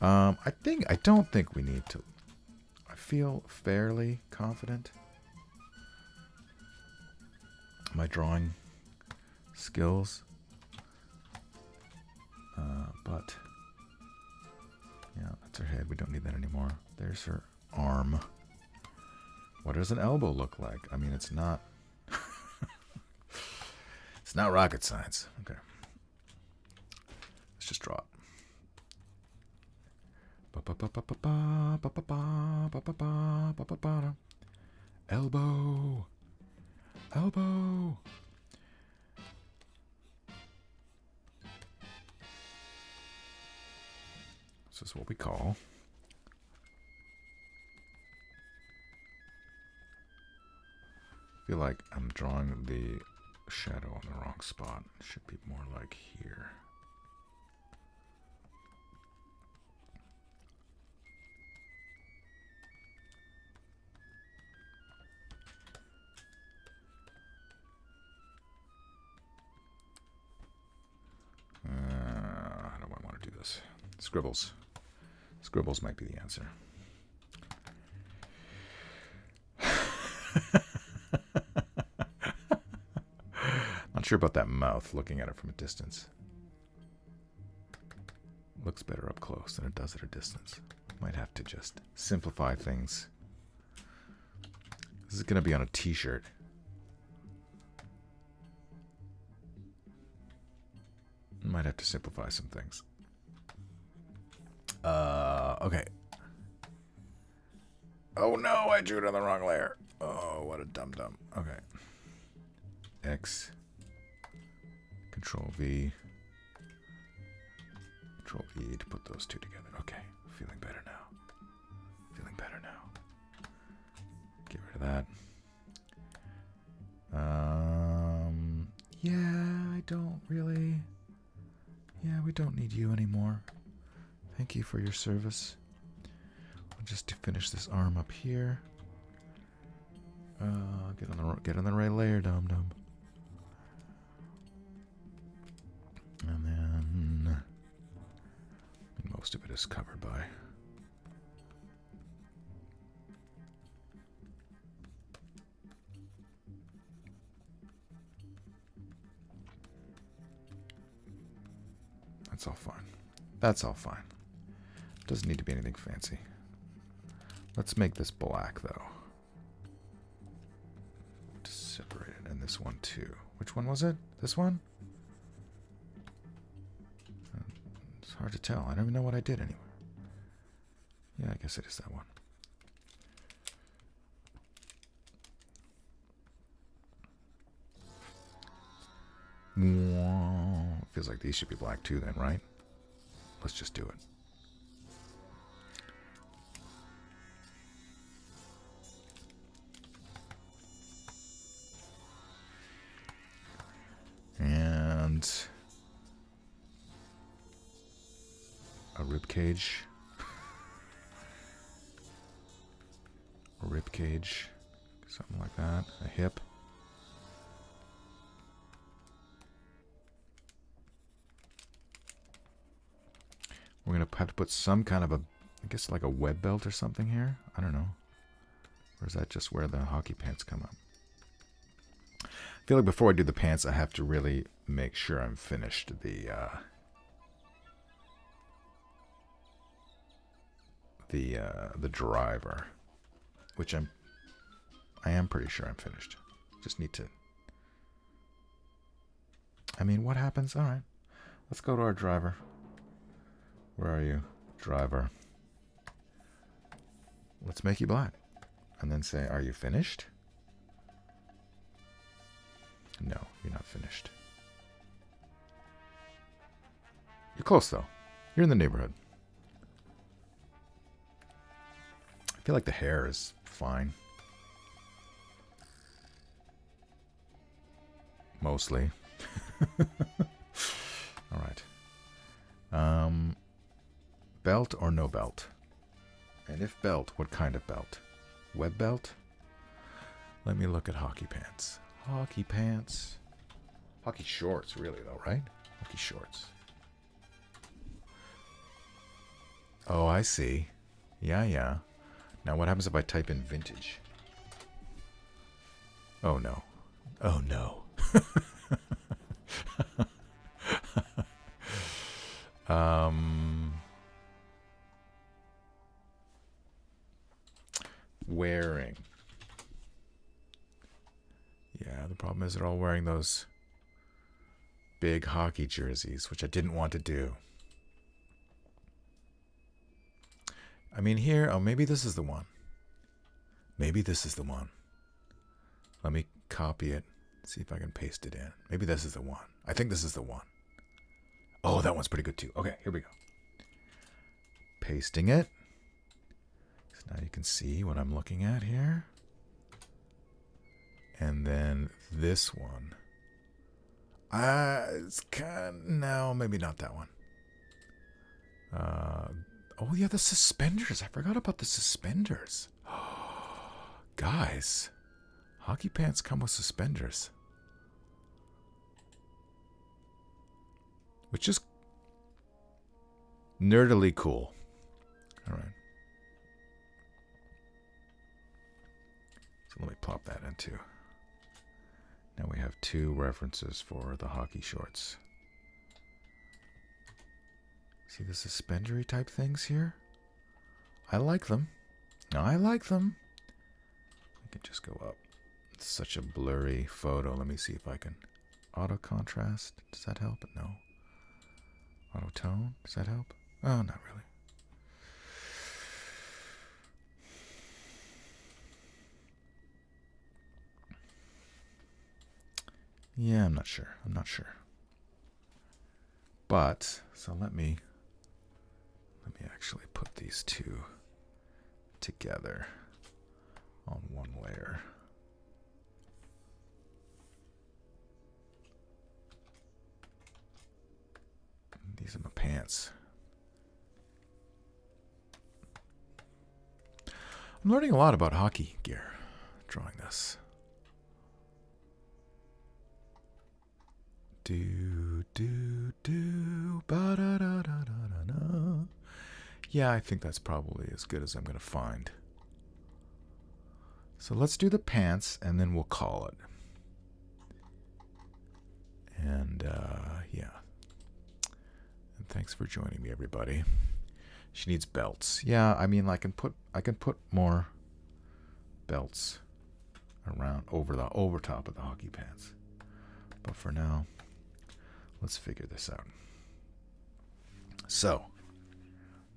I don't think we need to. I feel fairly confident. My drawing skills. But yeah, that's her head. We don't need that anymore. There's her arm. What does an elbow look like? I mean, it's not... it's not rocket science. Okay. Let's just draw it. Elbow. Elbow. This is what we call I feel like I'm drawing the shadow on the wrong spot. It should be more like here. How do I want to do this? Scribbles. Scribbles might be the answer. Not sure about that mouth, looking at it from a distance. Looks better up close than it does at a distance. Might have to just simplify things. This is going to be on a t-shirt. Might have to simplify some things. Okay. Oh no, I drew it on the wrong layer. Oh, what a dum-dum. Okay. X. Control V. Control E to put those two together. Okay, feeling better now. Feeling better now. Get rid of that. Yeah, I don't really... Yeah, we don't need you anymore. Thank you for your service. Just to finish this arm up here. Get on the right layer, dum dum. And then most of it is covered by. That's all fine. That's all fine. Doesn't need to be anything fancy. Let's make this black, though. Just separate it. And this one, too. Which one was it? This one? It's hard to tell. I don't even know what I did anyway. Yeah, I guess it is that one. Feels like these should be black too then, right? Let's just do it. And a rib cage. A rib cage. Something like that. A hip. We're going to have to put some kind of a, I guess like a web belt or something here. I don't know. Or is that just where the hockey pants come up? I feel like before I do the pants, I have to really make sure I'm finished the driver, which I am pretty sure I'm finished. Just need to. I mean, what happens? All right, let's go to our driver. Where are you, driver? Let's make you black. And then say, are you finished? No, you're not finished. You're close, though. You're in the neighborhood. I feel like the hair is fine. Mostly. All right. Belt or no belt? And if belt, what kind of belt? Web belt? Let me look at hockey pants. Hockey pants. Hockey shorts, really, though, right? Hockey shorts. Oh, I see. Yeah. Now, what happens if I type in vintage? Oh, no. Oh, no. Wearing. Yeah, the problem is they're all wearing those big hockey jerseys, which I didn't want to do. I mean, here, oh, maybe this is the one. Maybe this is the one. Let me copy it, see if I can paste it in. Maybe this is the one. I think this is the one. Oh, that one's pretty good too. Okay, here we go. Pasting it. So now you can see what I'm looking at here. And then this one. It's kind of, no, maybe not that one. Oh yeah, the suspenders. I forgot about the suspenders. Guys, hockey pants come with suspenders. Which is nerdily cool. All right. So let me plop that into. Now we have two references for the hockey shorts. See the suspendery type things here? I like them. I like them. I can just go up. It's such a blurry photo. Let me see if I can. Auto contrast. Does that help? No. Auto tone. Does that help? Oh, not really. Yeah, I'm not sure. But, so let me actually put these two together on one layer. These are my pants. I'm learning a lot about hockey gear drawing this. Ba-da-da-da-da-da. Yeah, I think that's probably as good as I'm going to find. So let's do the pants, and then we'll call it. And, yeah. Thanks for joining me, everybody. She needs belts. Yeah, I mean, I can put more belts around over top of the hockey pants. But for now, let's figure this out. So,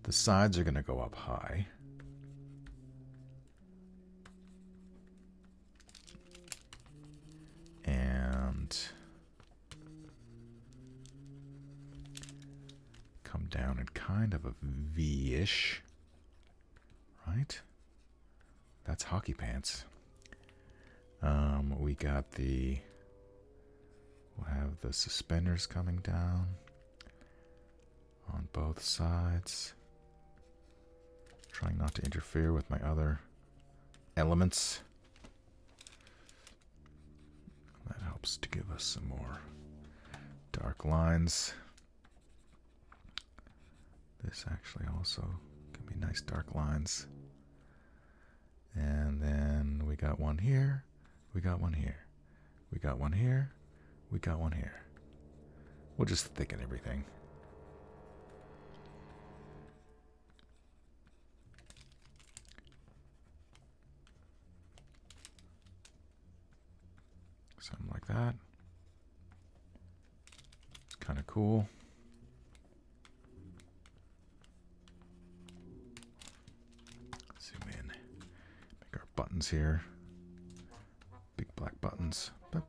the sides are going to go up high. And come down in kind of a V-ish, right? That's hockey pants. We got we'll have the suspenders coming down on both sides. Trying not to interfere with my other elements. That helps to give us some more dark lines. This actually also can be nice dark lines. And then we got one here, we got one here, we got one here, we got one here. We'll just thicken everything. Something like that. It's kind of cool. Zoom in. Make our buttons here. Big black buttons. Guess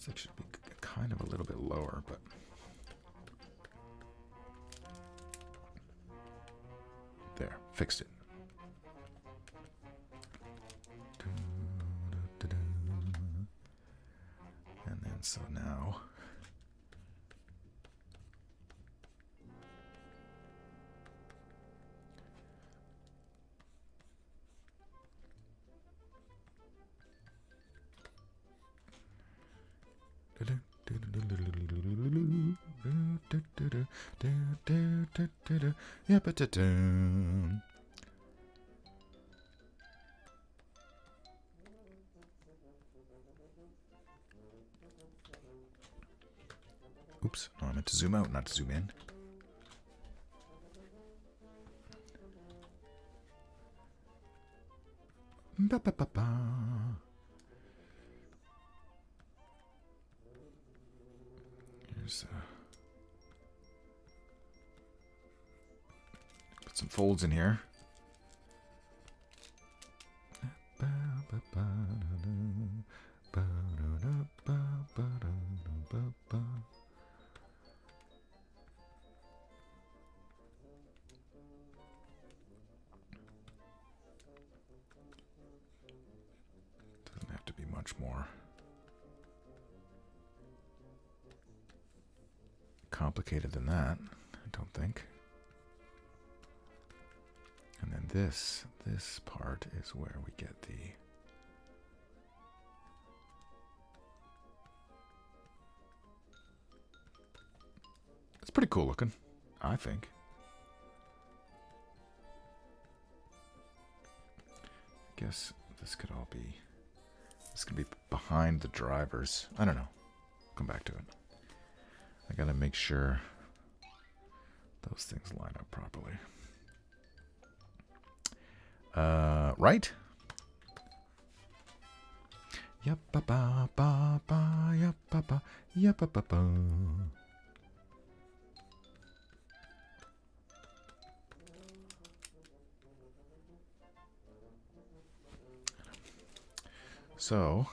that should be kind of a little bit lower, but there, fixed it. And then so now oops, no, I meant to zoom out, not to zoom in. Ba-ba-ba-ba. Here's put some folds in here. Doesn't have to be much more complicated than that, I don't think. And then this part is where we get the it's pretty cool looking, I think. I guess this could be behind the drivers. I don't know. Come back to it. I gotta make sure those things line up properly. Right? Yep, ba ba ba ba, yep, ba ba, yep, ba ba ba. So,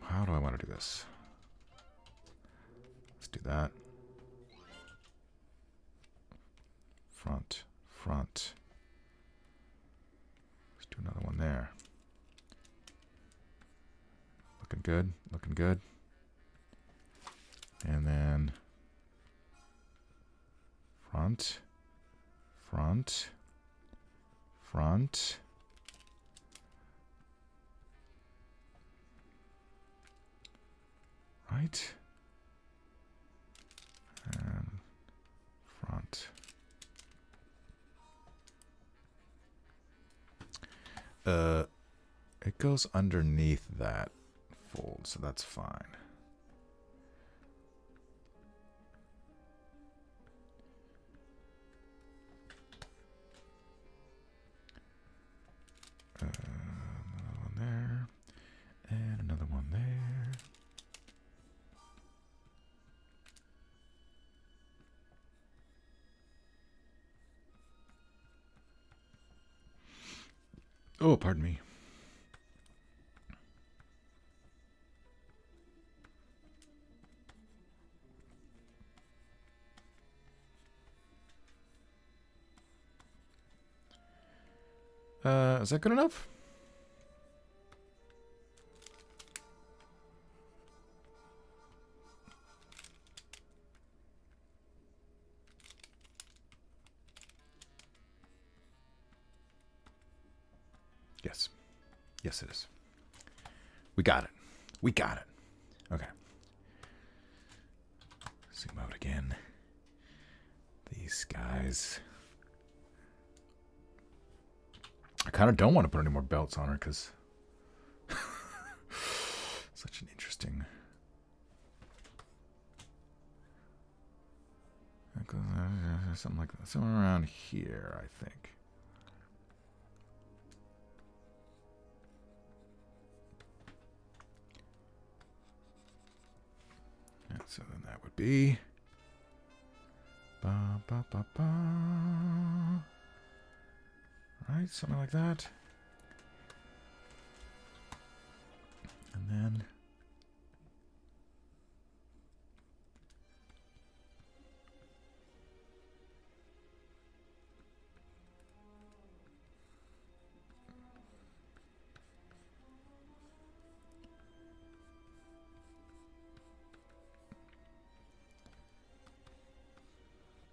how do I want to do this? Let's do that. Front. Let's do another one there. Looking good. And then front. Right. It goes underneath that fold, so that's fine. Another one there, and another one there. Oh, pardon me. Is that good enough? Yes. Yes, it is. We got it. We got it. Okay. Zoom out again. These guys. I kind of don't want to put any more belts on her because such an interesting. Something like that. Somewhere around here, I think. And so then that would be. Ba, ba, ba, ba. Right, something like that. And then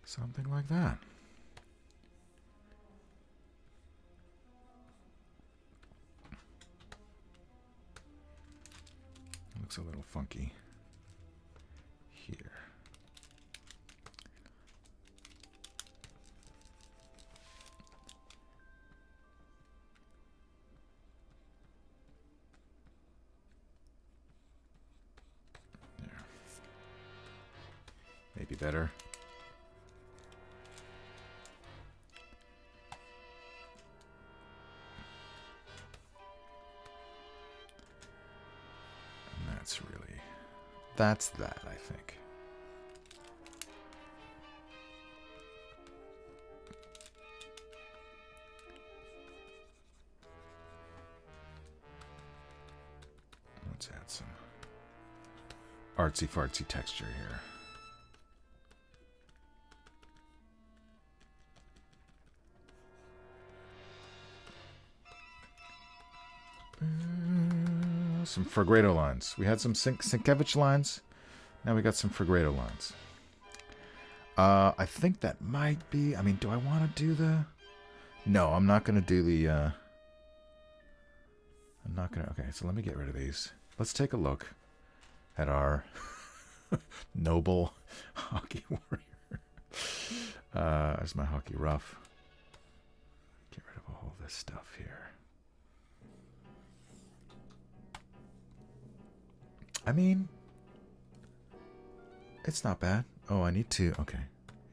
something like that. Looks a little funky here. There. Maybe better. That's that, I think. Let's add some artsy-fartsy texture here. Some Fregredo lines. We had some Sienkiewicz lines. Now we got some Fregredo lines. I think that might be... I mean, do I want to do the... No, I'm not going to do the... I'm not going to... Okay, so let me get rid of these. Let's take a look at our noble hockey warrior. There's my hockey rough. Get rid of all this stuff here. I mean, it's not bad. Oh, I need to. Okay,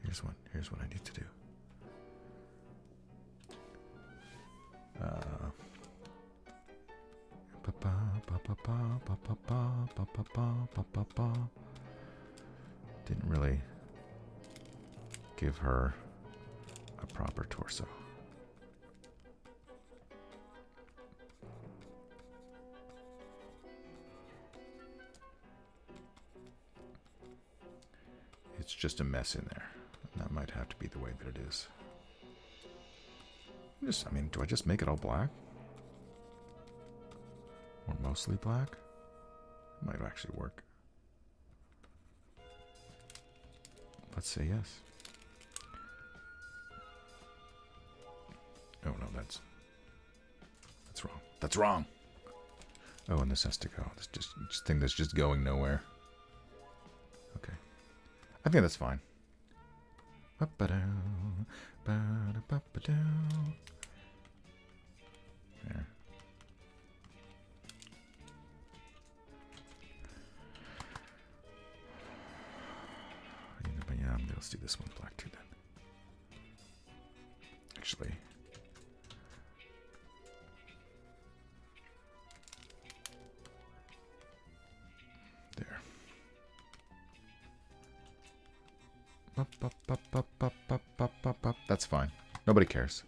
here's what I need to do. Didn't really give her a proper torso. It's just a mess in there. And that might have to be the way that it is. I mean, do I just make it all black? Or mostly black? It might actually work. Let's say yes. Oh no, that's wrong. That's wrong. Oh, and this has to go. This just thing that's just going nowhere. Okay. I think that's fine. There. let's do this one black too then. Actually, there. Up, up, up, up, up, up, up, up, up. That's fine. Nobody cares.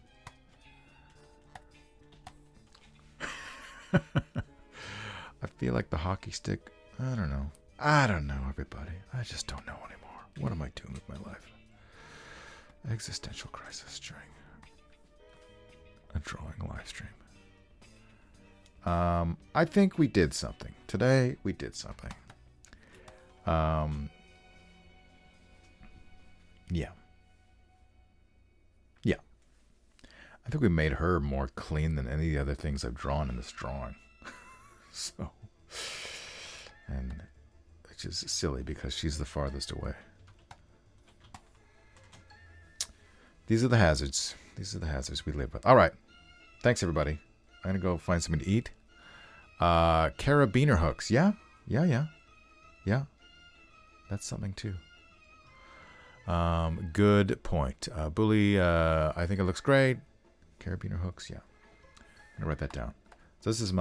I feel like the hockey stick. I don't know. I don't know, everybody. I just don't know anymore. What am I doing with my life? Existential crisis during a drawing live stream. I think we did something. Today, we did something. Yeah. Yeah. I think we made her more clean than any of the other things I've drawn in this drawing. So, and which is silly because she's the farthest away. These are the hazards. These are the hazards we live with. All right. Thanks, everybody. I'm going to go find something to eat. Carabiner hooks. Yeah. Yeah. That's something, too. Good point. Bully, I think it looks great. Carabiner hooks. Yeah. I'm going to write that down. So this is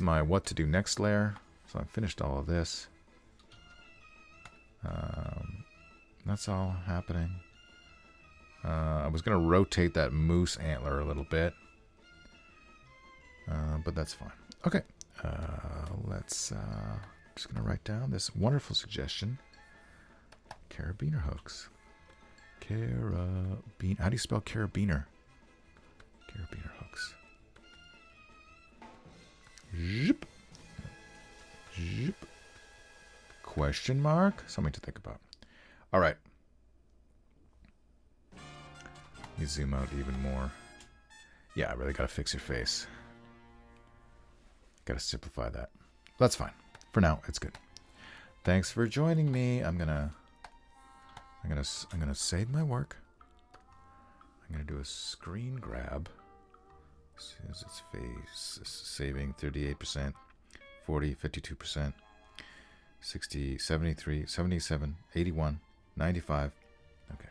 my what to do next layer. So I finished all of this. That's all happening. I was going to rotate that moose antler a little bit. But that's fine. Okay. Let's... I'm just going to write down this wonderful suggestion. Carabiner hooks. How do you spell carabiner? Carabiner hooks. Zip. Zip. Question mark? Something to think about. All right. Let me zoom out even more. Yeah, I really got to fix your face. Got to simplify that. That's fine. For now, it's good. Thanks for joining me. I'm gonna save my work. I'm gonna do a screen grab. As its face saving 38%, 40, 52%, 60, 73, 77, 81, 95. Okay.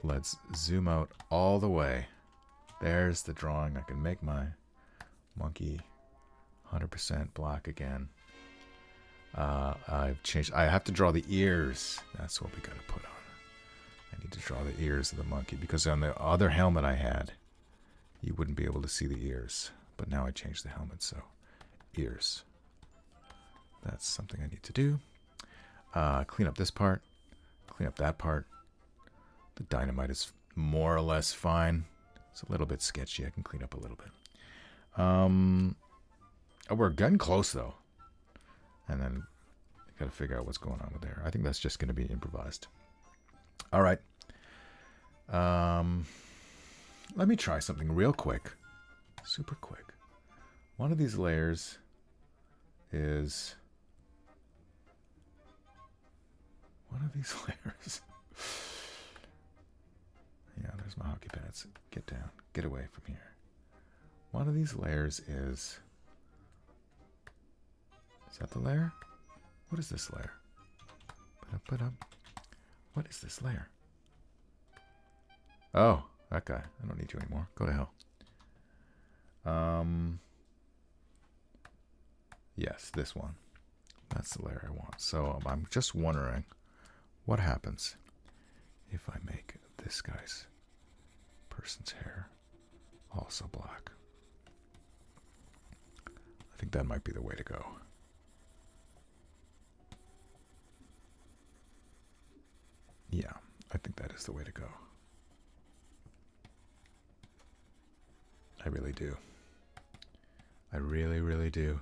Let's zoom out all the way. There's the drawing. I can make my monkey 100% black again. I've changed. I have to draw the ears. That's what we got to put on. I need to draw the ears of the monkey because on the other helmet I had, you wouldn't be able to see the ears. But now I changed the helmet, so ears. That's something I need to do. Clean up this part. Clean up that part. The dynamite is more or less fine. It's a little bit sketchy. I can clean up a little bit. We're getting close, though. And then got to figure out what's going on with there. I think that's just going to be improvised. All right. Let me try something real quick. Super quick. One of these layers is... One of these layers... Yeah, there's my hockey pads. Get down. Get away from here. One of these layers is... Is that the layer? What is this layer? What is this layer? Oh, that guy. I don't need you anymore. Go to hell. Yes, this one. That's the layer I want. So I'm just wondering what happens if I make this guy's person's hair also black. I think that might be the way to go. Yeah, I think that is the way to go. I really do. I really, really do.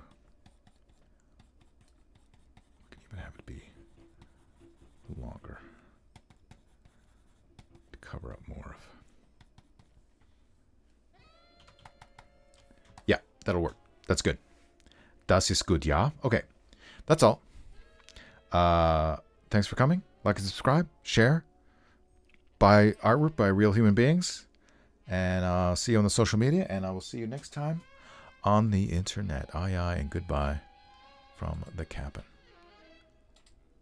We can even have it be longer to cover up more of. Yeah, that'll work. That's good. Das ist gut, ja? Okay, that's all. Thanks for coming. Like and subscribe, share, buy artwork by real human beings, and I'll see you on the social media, and I will see you next time on the internet. Aye, aye, and goodbye from the cabin.